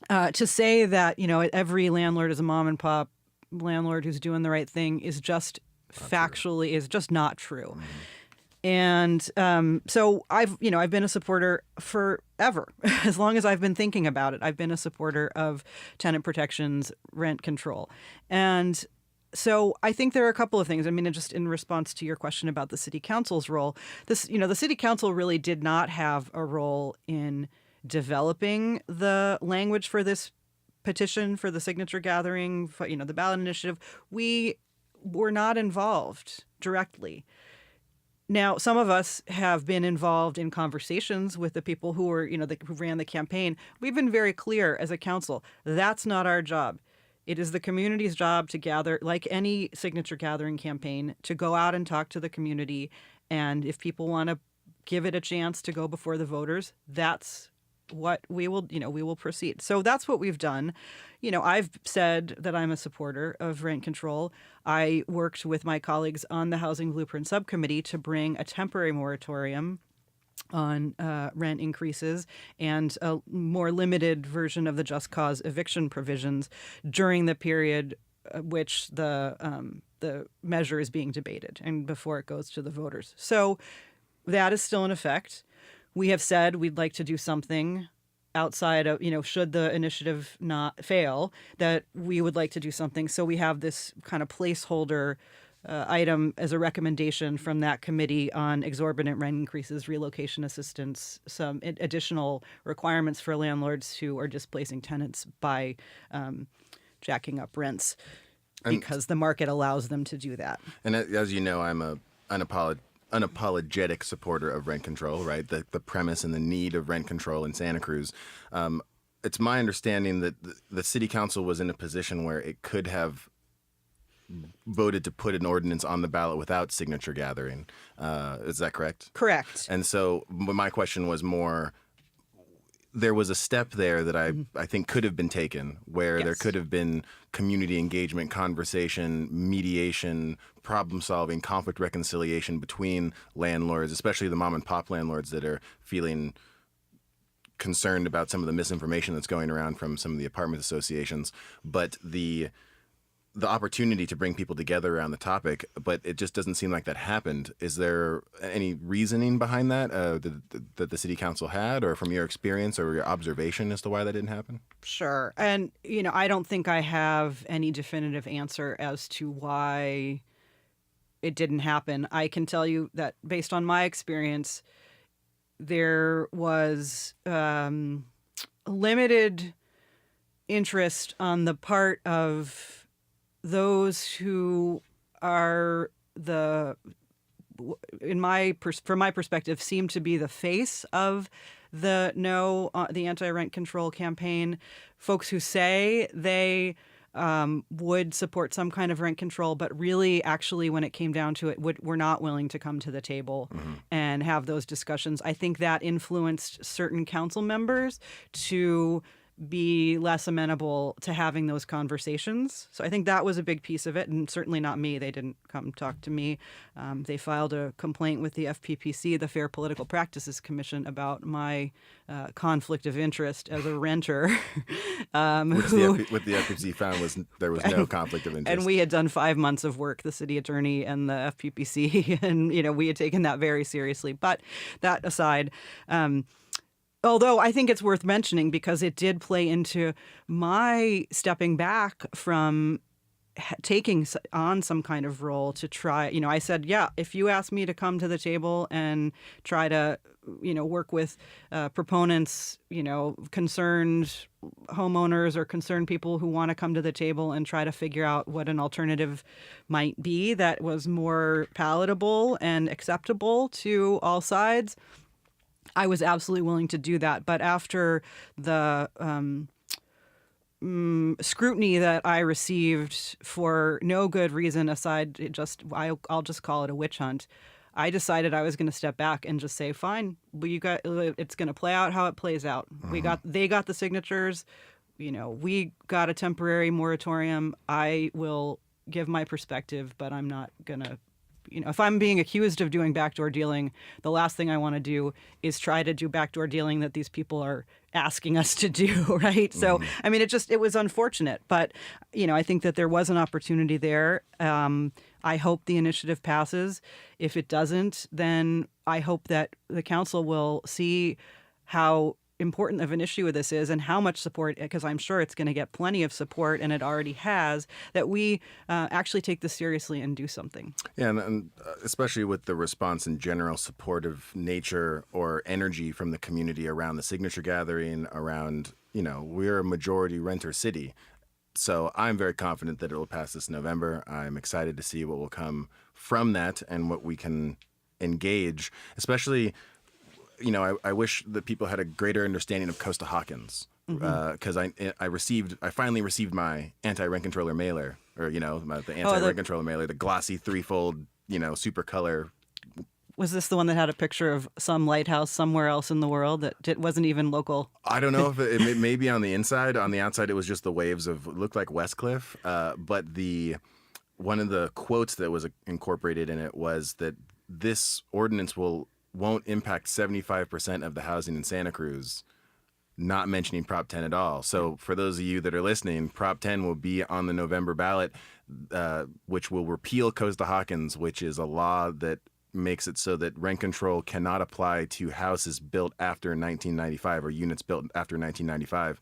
to say that, every landlord is a mom and pop landlord who's doing the right thing is just factually is just not true. And so I've been a supporter forever. As long as I've been thinking about it, I've been a supporter of tenant protections, rent control. And so I think there are a couple of things. Just in response to your question about the city council's role, the city council really did not have a role in developing the language for this petition, for the signature gathering, for, the ballot initiative. We were not involved directly. Now, some of us have been involved in conversations with the people who were, who ran the campaign. We've been very clear as a council, that's not our job. It is the community's job to gather, like any signature gathering campaign, to go out and talk to the community. And if people want to give it a chance to go before the voters, that's what we will proceed. So that's what we've done. I've said that I'm a supporter of rent control. I worked with my colleagues on the Housing Blueprint Subcommittee to bring a temporary moratorium on rent increases and a more limited version of the just cause eviction provisions during the period which the measure is being debated and before it goes to the voters. So that is still in effect. We have said we'd like to do something outside of, should the initiative not fail, that we would like to do something. So we have this kind of placeholder item as a recommendation from that committee on exorbitant rent increases, relocation assistance, some additional requirements for landlords who are displacing tenants by jacking up rents because the market allows them to do that. And as you know, I'm an unapologetic supporter of rent control, right? The premise and the need of rent control in Santa Cruz. It's my understanding that the city council was in a position where it could have voted to put an ordinance on the ballot without signature gathering. Is that correct? Correct. And so my question was more, there was a step there that I think could have been taken where there could have been community engagement, conversation, mediation, problem solving, conflict reconciliation between landlords, especially the mom and pop landlords that are feeling concerned about some of the misinformation that's going around from some of the apartment associations. But the opportunity to bring people together around the topic, but it just doesn't seem like that happened. Is there any reasoning behind that that the city council had, or from your experience or your observation as to why that didn't happen? Sure. And, I don't think I have any definitive answer as to why it didn't happen. I can tell you that based on my experience, there was limited interest on the part of those who are from my perspective, seem to be the face of the anti-rent control campaign. Folks who say they would support some kind of rent control, but really, actually, when it came down to it, were not willing to come to the table and have those discussions. I think that influenced certain council members to be less amenable to having those conversations. So I think that was a big piece of it, and certainly not me. They didn't come talk to me. They filed a complaint with the FPPC, the Fair Political Practices Commission, about my conflict of interest as a renter. What the FPPC found was there was no conflict of interest. And we had done 5 months of work, the city attorney and the FPPC, and we had taken that very seriously. But that aside, although I think it's worth mentioning because it did play into my stepping back from taking on some kind of role to try, I said, yeah, if you ask me to come to the table and try to, work with proponents, concerned homeowners or concerned people who want to come to the table and try to figure out what an alternative might be that was more palatable and acceptable to all sides, I was absolutely willing to do that. But after the scrutiny that I received for no good reason aside, I'll just call it a witch hunt, I decided I was going to step back and just say, fine, it's going to play out how it plays out. They got the signatures, we got a temporary moratorium. I will give my perspective, but I'm not going to, if I'm being accused of doing backdoor dealing, the last thing I want to do is try to do backdoor dealing that these people are asking us to do, right? So, I mean, it was unfortunate, but, I think that there was an opportunity there. I hope the initiative passes. If it doesn't, then I hope that the council will see how important of an issue this is and how much support, because I'm sure it's going to get plenty of support, and it already has, that we actually take this seriously and do something. Yeah, and especially with the response in general, supportive nature or energy from the community around the signature gathering, around, we're a majority renter city. So I'm very confident that it'll pass this November. I'm excited to see what will come from that and what we can engage, especially, I wish that people had a greater understanding of Costa-Hawkins, because I finally received my anti-rent controller mailer, or, the anti-rent controller mailer, the glossy 3-fold, super color. Was this the one that had a picture of some lighthouse somewhere else in the world that wasn't even local? I don't know if it may be on the inside. On the outside, it was just the waves of, it looked like Westcliff. But one of the quotes that was incorporated in it was that this ordinance won't impact 75% of the housing in Santa Cruz, not mentioning Prop 10 at all. So for those of you that are listening, Prop 10 will be on the November ballot, which will repeal Costa-Hawkins, which is a law that makes it so that rent control cannot apply to houses built after 1995 or units built after 1995.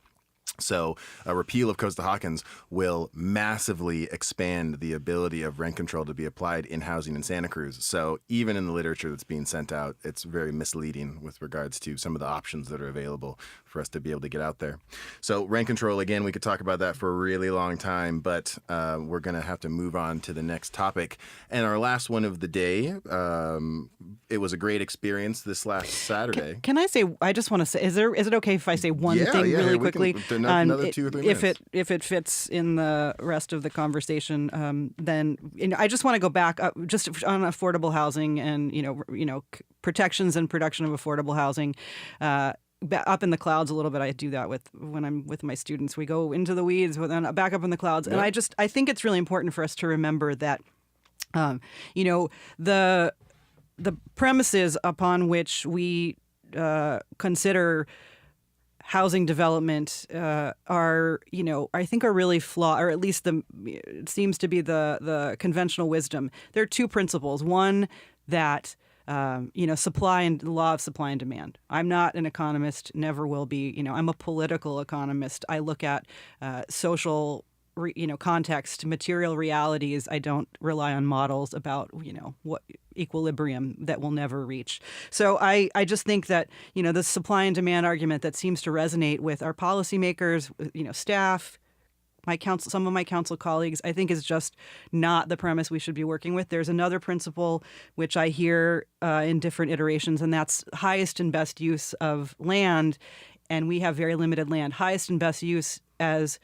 So a repeal of Costa-Hawkins will massively expand the ability of rent control to be applied in housing in Santa Cruz. So even in the literature that's being sent out, it's very misleading with regards to some of the options that are available for us to be able to get out there. So rent control, again, we could talk about that for a really long time, but we're going to have to move on to the next topic. And our last one of the day, it was a great experience this last Saturday. Can I say, I just want to say, is it okay if I say one thing really quickly? Another 2 or 3 minutes. If it fits in the rest of the conversation, then I just want to go back just on affordable housing and protections and production of affordable housing. Up in the clouds a little bit. I do that when I'm with my students. We go into the weeds, but then back up in the clouds. Yep. And I think it's really important for us to remember that, the premises upon which we consider housing development are really flawed, or at least it seems to be the conventional wisdom. There are two principles. One, that supply and the law of supply and demand. I'm not an economist, never will be. I'm a political economist. I look at social, context, material realities. I don't rely on models about, what equilibrium that we'll never reach. So I just think that, the supply and demand argument that seems to resonate with our policymakers, staff, some of my council colleagues, I think is just not the premise we should be working with. There's another principle which I hear in different iterations, and that's highest and best use of land. And we have very limited land. Highest and best use as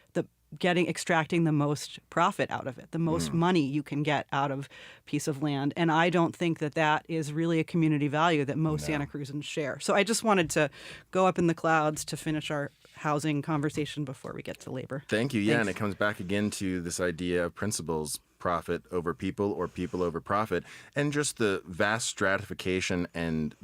extracting the most profit out of it, the most money you can get out of a piece of land. And I don't think that is really a community value that most Santa Cruzans share. So I just wanted to go up in the clouds to finish our housing conversation before we get to labor. Thank you. Yeah, Thanks. and it comes back again to this idea of principles, profit over people or people over profit, and just the vast stratification and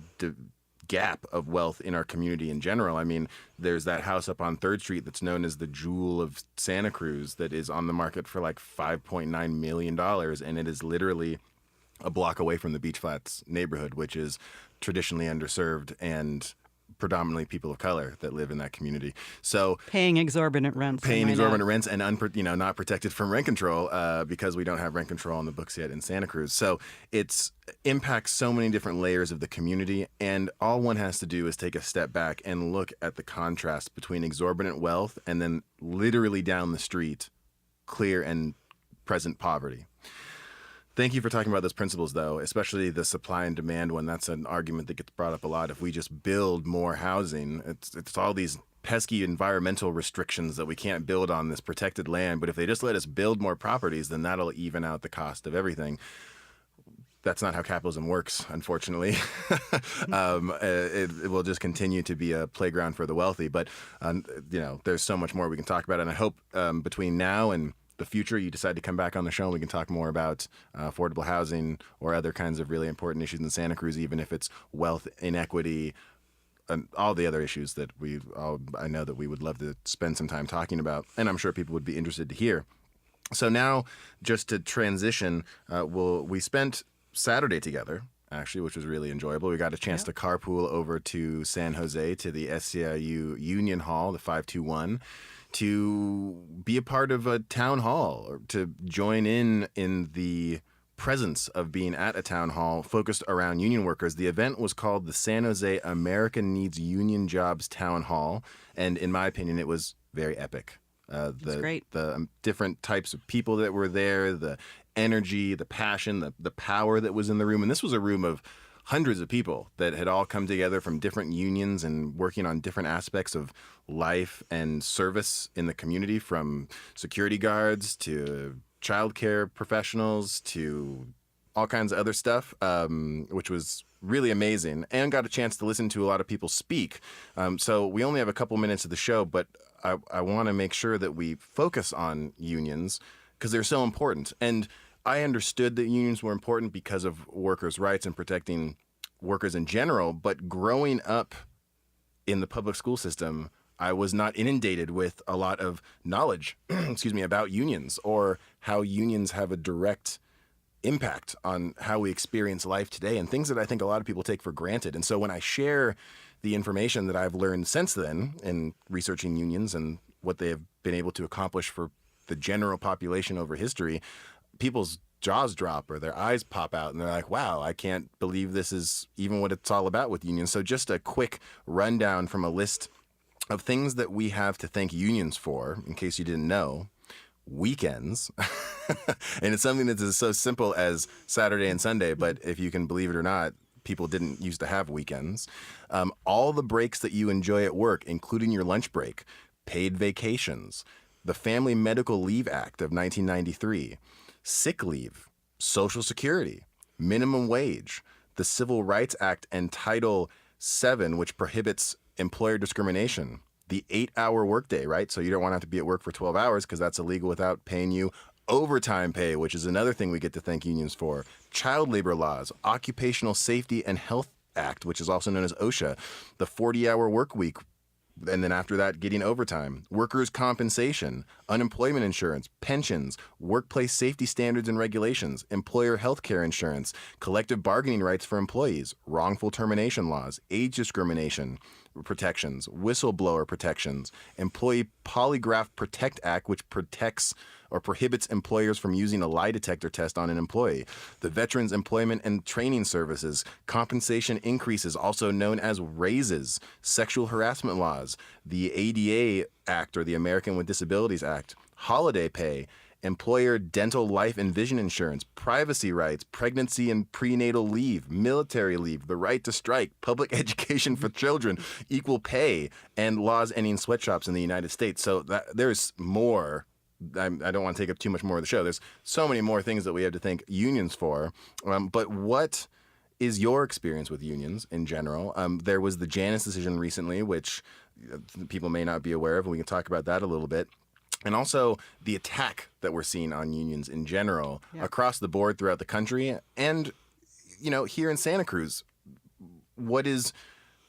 gap of wealth in our community in general. I mean, there's that house up on 3rd Street that's known as the Jewel of Santa Cruz that is on the market for like $5.9 million, and it is literally a block away from the Beach Flats neighborhood, which is traditionally underserved and predominantly people of color that live in that community. So paying exorbitant rents. And not protected from rent control because we don't have rent control on the books yet in Santa Cruz. So it's impacts so many different layers of the community, and all one has to do is take a step back and look at the contrast between exorbitant wealth and then literally down the street, clear and present poverty. Thank you for talking about those principles, though, especially the supply and demand one. That's an argument that gets brought up a lot. If we just build more housing, it's all these pesky environmental restrictions that we can't build on this protected land. But if they just let us build more properties, then that'll even out the cost of everything. That's not how capitalism works, unfortunately. It will just continue to be a playground for the wealthy. But, there's so much more we can talk about. And I hope between now and the future, you decide to come back on the show and we can talk more about affordable housing or other kinds of really important issues in Santa Cruz, even if it's wealth inequity and all the other issues that I know that we would love to spend some time talking about, and I'm sure people would be interested to hear. So now, just to transition, we spent Saturday together, actually, which was really enjoyable. We got a chance to carpool over to San Jose to the SCIU Union Hall, the 521, to be a part of a town hall, or to join in the presence of being at a town hall focused around union workers. The event was called the San Jose America Needs Union Jobs Town Hall, and in my opinion, it was very epic. Great. The different types of people that were there, the energy, the passion, the power that was in the room. And this was a room of hundreds of people that had all come together from different unions and working on different aspects of life and service in the community, from security guards to childcare professionals to all kinds of other stuff, which was really amazing, and got a chance to listen to a lot of people speak. So we only have a couple minutes of the show, but I want to make sure that we focus on unions because they're so important. And I understood that unions were important because of workers' rights and protecting workers in general, but growing up in the public school system, I was not inundated with a lot of knowledge, about unions or how unions have a direct impact on how we experience life today, and things that I think a lot of people take for granted. And so when I share the information that I've learned since then in researching unions and what they have been able to accomplish for the general population over history, people's jaws drop or their eyes pop out and they're like, wow, I can't believe this is even what it's all about with unions. So just a quick rundown from a list of things that we have to thank unions for, in case you didn't know. Weekends. And it's something that is so simple as Saturday and Sunday, but if you can believe it or not, people didn't used to have weekends. All the breaks that you enjoy at work, including your lunch break, paid vacations, the Family Medical Leave Act of 1993, sick leave, Social Security, minimum wage, the Civil Rights Act and Title VII, which prohibits employer discrimination, the 8-hour workday, right? So you don't want to have to be at work for 12 hours because that's illegal without paying you overtime pay, which is another thing we get to thank unions for. Child labor laws, Occupational Safety and Health Act, which is also known as OSHA, the 40-hour work week, and then after that, getting overtime, workers' compensation, unemployment insurance, pensions, workplace safety standards and regulations, employer health care insurance, collective bargaining rights for employees, wrongful termination laws, age discrimination protections, whistleblower protections, Employee Polygraph Protect Act, which protects or prohibits employers from using a lie detector test on an employee, the Veterans Employment and Training Services, compensation increases, also known as raises, sexual harassment laws, the ADA Act or the American with Disabilities Act, holiday pay, employer dental, life, and vision insurance, privacy rights, pregnancy and prenatal leave, military leave, the right to strike, public education for children, equal pay, and laws ending sweatshops in the United States. So there's more. I don't want to take up too much more of the show. There's so many more things that we have to thank unions for. But what is your experience with unions in general? There was the Janus decision recently, which people may not be aware of, and we can talk about that a little bit. And also the attack that we're seeing on unions in general across the board throughout the country. And, here in Santa Cruz, what is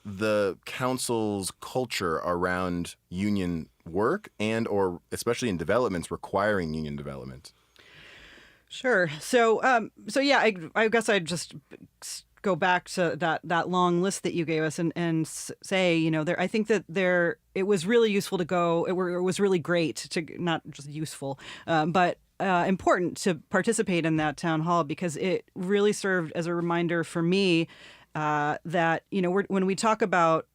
the council's culture around union work and or especially in developments requiring union development? Sure. So, I guess I'd just go back to that long list that you gave us and say, I think that it was really useful to go. It was really great to, not just useful, but important to participate in that town hall, because it really served as a reminder for me that when we talk about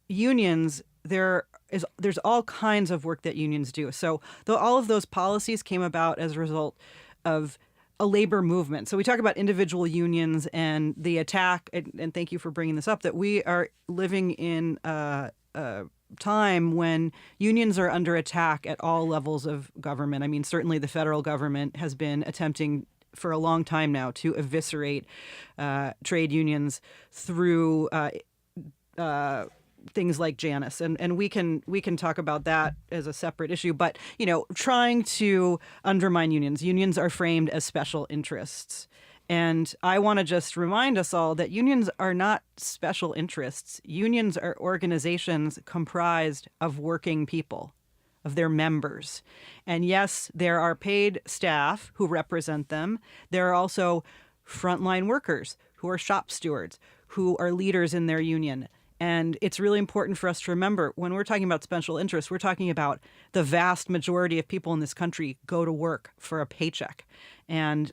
unions, there's all kinds of work that unions do. So though all of those policies came about as a result of a labor movement. So we talk about individual unions and the attack, and thank you for bringing this up, that we are living in a time when unions are under attack at all levels of government. I mean, certainly the federal government has been attempting for a long time now to eviscerate trade unions through things like Janus, and we can talk about that as a separate issue. But trying to undermine unions. Unions are framed as special interests, and I want to just remind us all that unions are not special interests. Unions are organizations comprised of working people, of their members, and yes, there are paid staff who represent them. There are also frontline workers who are shop stewards, who are leaders in their union. And it's really important for us to remember, when we're talking about special interests, we're talking about the vast majority of people in this country go to work for a paycheck. And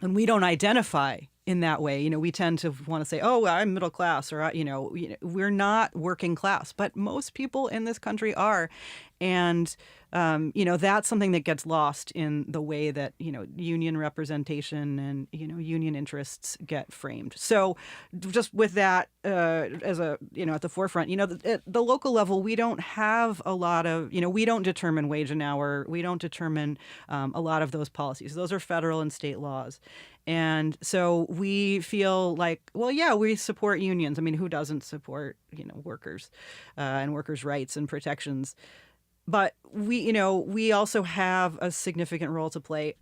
we don't identify in that way. We tend to want to say, oh, I'm middle class, or, we're not working class. But most people in this country are. And, that's something that gets lost in the way that, union representation and, union interests get framed. So just with that as a, at the forefront, at the local level, we don't have a lot of, we don't determine wage and hour. We don't determine a lot of those policies. Those are federal and state laws. And so we feel like, well, yeah, we support unions. I mean, who doesn't support, workers and workers' rights and protections? But we also have a significant role to play.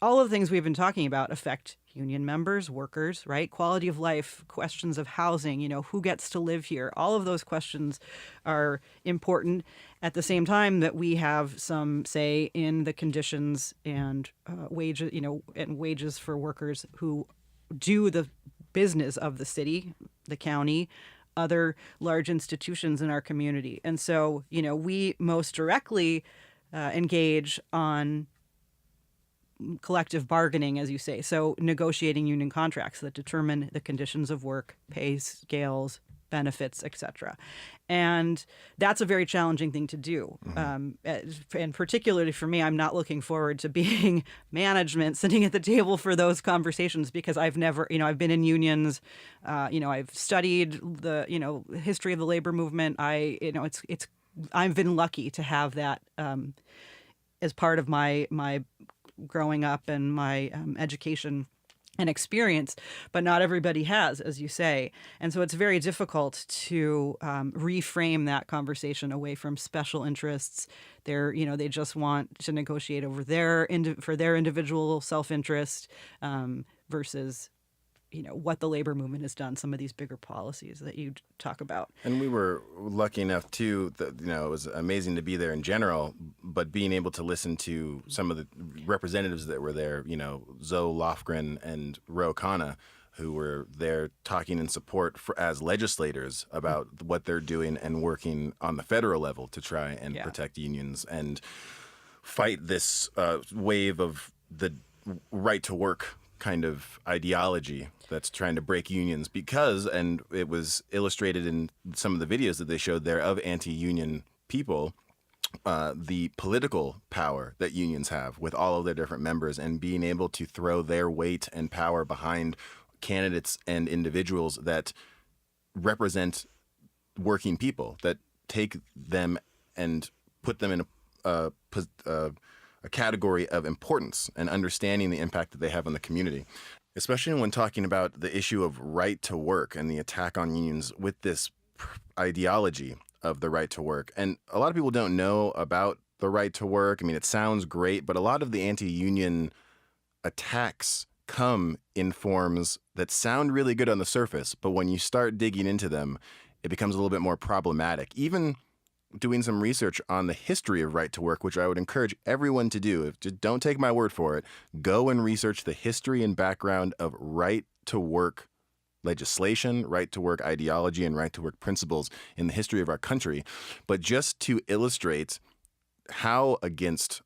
All of the things we've been talking about affect union members, workers, right? Quality of life, questions of housing, who gets to live here. All of those questions are important at the same time that we have some say in the conditions and wages, and wages for workers who do the business of the city, the county, other large institutions in our community. And so, we most directly engage on collective bargaining, as you say. So negotiating union contracts that determine the conditions of work, pay scales, benefits, etc. And that's a very challenging thing to do. And particularly for me, I'm not looking forward to being management, sitting at the table for those conversations, because I've never, I've been in unions, I've studied the, history of the labor movement. I've been lucky to have that as part of my growing up and my education and experience, but not everybody has, as you say. And so it's very difficult to reframe that conversation away from special interests. They just want to negotiate over for their individual self-interest versus, what the labor movement has done, some of these bigger policies that you talk about. And we were lucky enough, too, that, it was amazing to be there in general, but being able to listen to some of the representatives that were there, Zoe Lofgren and Ro Khanna, who were there talking in support as legislators about what they're doing and working on the federal level to try and protect unions and fight this wave of the right to work kind of ideology that's trying to break unions, and it was illustrated in some of the videos that they showed there of anti-union people, the political power that unions have with all of their different members, and being able to throw their weight and power behind candidates and individuals that represent working people, that take them and put them in a category of importance and understanding the impact that they have on the community, especially when talking about the issue of right to work and the attack on unions with this ideology of the right to work. And a lot of people don't know about the right to work. I mean, it sounds great, but a lot of the anti-union attacks come in forms that sound really good on the surface, but when you start digging into them, it becomes a little bit more problematic. Even doing some research on the history of right to work, which I would encourage everyone to do. Just don't take my word for it. Go and research the history and background of right to work legislation, right-to-work ideology, and right-to-work principles in the history of our country. But just to illustrate how against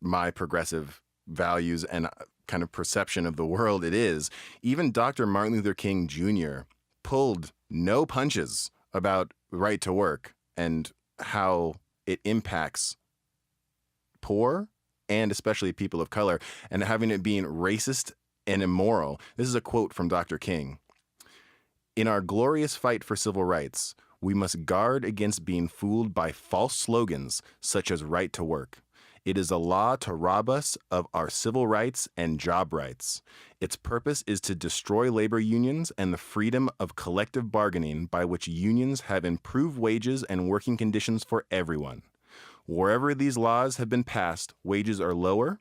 my progressive values and kind of perception of the world it is, even Dr. Martin Luther King Jr. pulled no punches about right to work and how it impacts poor and especially people of color, and having it being racist and immoral. This is a quote from Dr. King. "In our glorious fight for civil rights, we must guard against being fooled by false slogans such as right to work. It is a law to rob us of our civil rights and job rights. Its purpose is to destroy labor unions and the freedom of collective bargaining by which unions have improved wages and working conditions for everyone. Wherever these laws have been passed, wages are lower,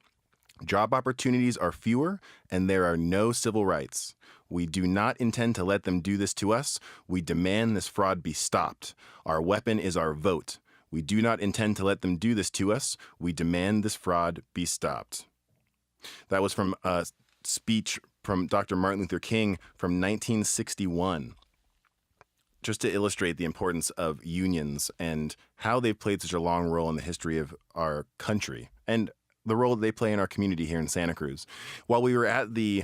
job opportunities are fewer, and there are no civil rights. We do not intend to let them do this to us. We demand this fraud be stopped. Our weapon is our vote. We do not intend to let them do this to us. We demand this fraud be stopped." That was from a speech from Dr. Martin Luther King from 1961. Just to illustrate the importance of unions and how they've played such a long role in the history of our country and the role that they play in our community here in Santa Cruz. While we were at the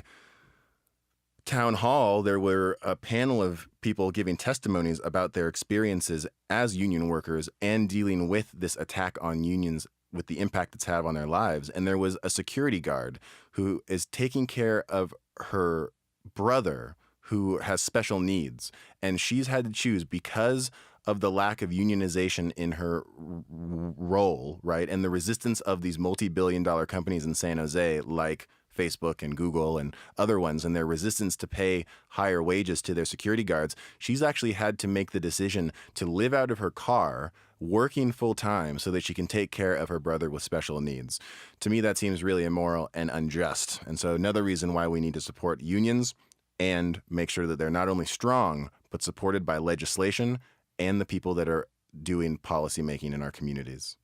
town hall, there were a panel of people giving testimonies about their experiences as union workers and dealing with this attack on unions, with the impact it's had on their lives. And there was a security guard who is taking care of her brother who has special needs. And she's had to choose because of the lack of unionization in her role, right? And the resistance of these multi-billion-dollar companies in San Jose, like Facebook and Google and other ones, and their resistance to pay higher wages to their security guards. She's actually had to make the decision to live out of her car, working full time so that she can take care of her brother with special needs. To me, that seems really immoral and unjust. And so another reason why we need to support unions and make sure that they're not only strong, but supported by legislation and the people that are doing policymaking in our communities.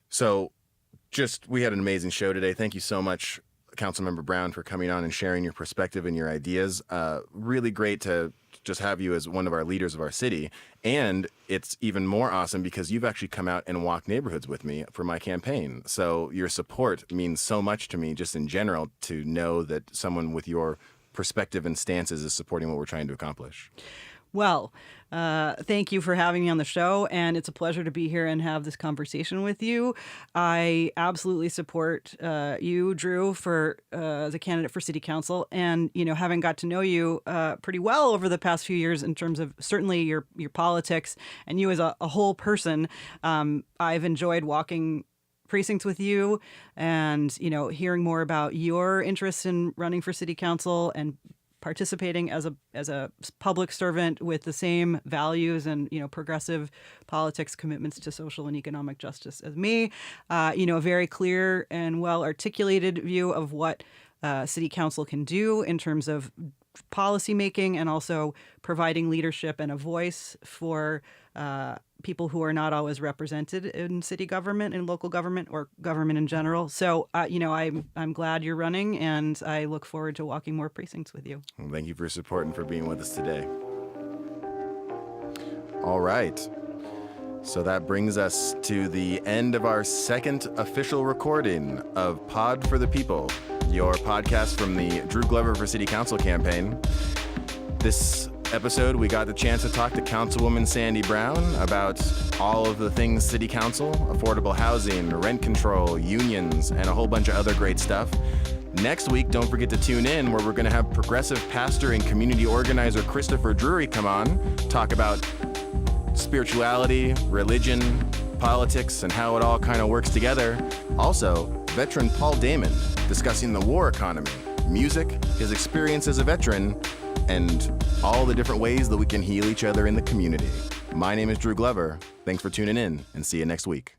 So we had an amazing show today. Thank you so much, Councilmember Brown, for coming on and sharing your perspective and your ideas. Really great to just have you as one of our leaders of our city. And it's even more awesome because you've actually come out and walked neighborhoods with me for my campaign. So your support means so much to me just in general, to know that someone with your perspective and stances is supporting what we're trying to accomplish. Well, thank you for having me on the show, and it's a pleasure to be here and have this conversation with you. I absolutely support you, Drew, for as a candidate for city council, and having got to know you pretty well over the past few years in terms of certainly your politics and you as a whole person. I've enjoyed walking precincts with you, and hearing more about your interest in running for city council and participating as a public servant with the same values and progressive politics commitments to social and economic justice as me. A very clear and well articulated view of what city council can do in terms of policy making and also providing leadership and a voice for people who are not always represented in city government and local government or government in general. So, I'm glad you're running, and I look forward to walking more precincts with you. Well, thank you for your support and for being with us today. All right. So that brings us to the end of our second official recording of Pod for the People, your podcast from the Drew Glover for City Council campaign. This episode, we got the chance to talk to Councilwoman Sandy Brown about all of the things city council, affordable housing, rent control, unions, and a whole bunch of other great stuff. Next week, don't forget to tune in, where we're going to have progressive pastor and community organizer Christopher Drury come on, talk about spirituality, religion, politics, and how it all kind of works together. Also, veteran Paul Damon discussing the war economy, music, his experience as a veteran, and all the different ways that we can heal each other in the community. My name is Drew Glover. Thanks for tuning in, and see you next week.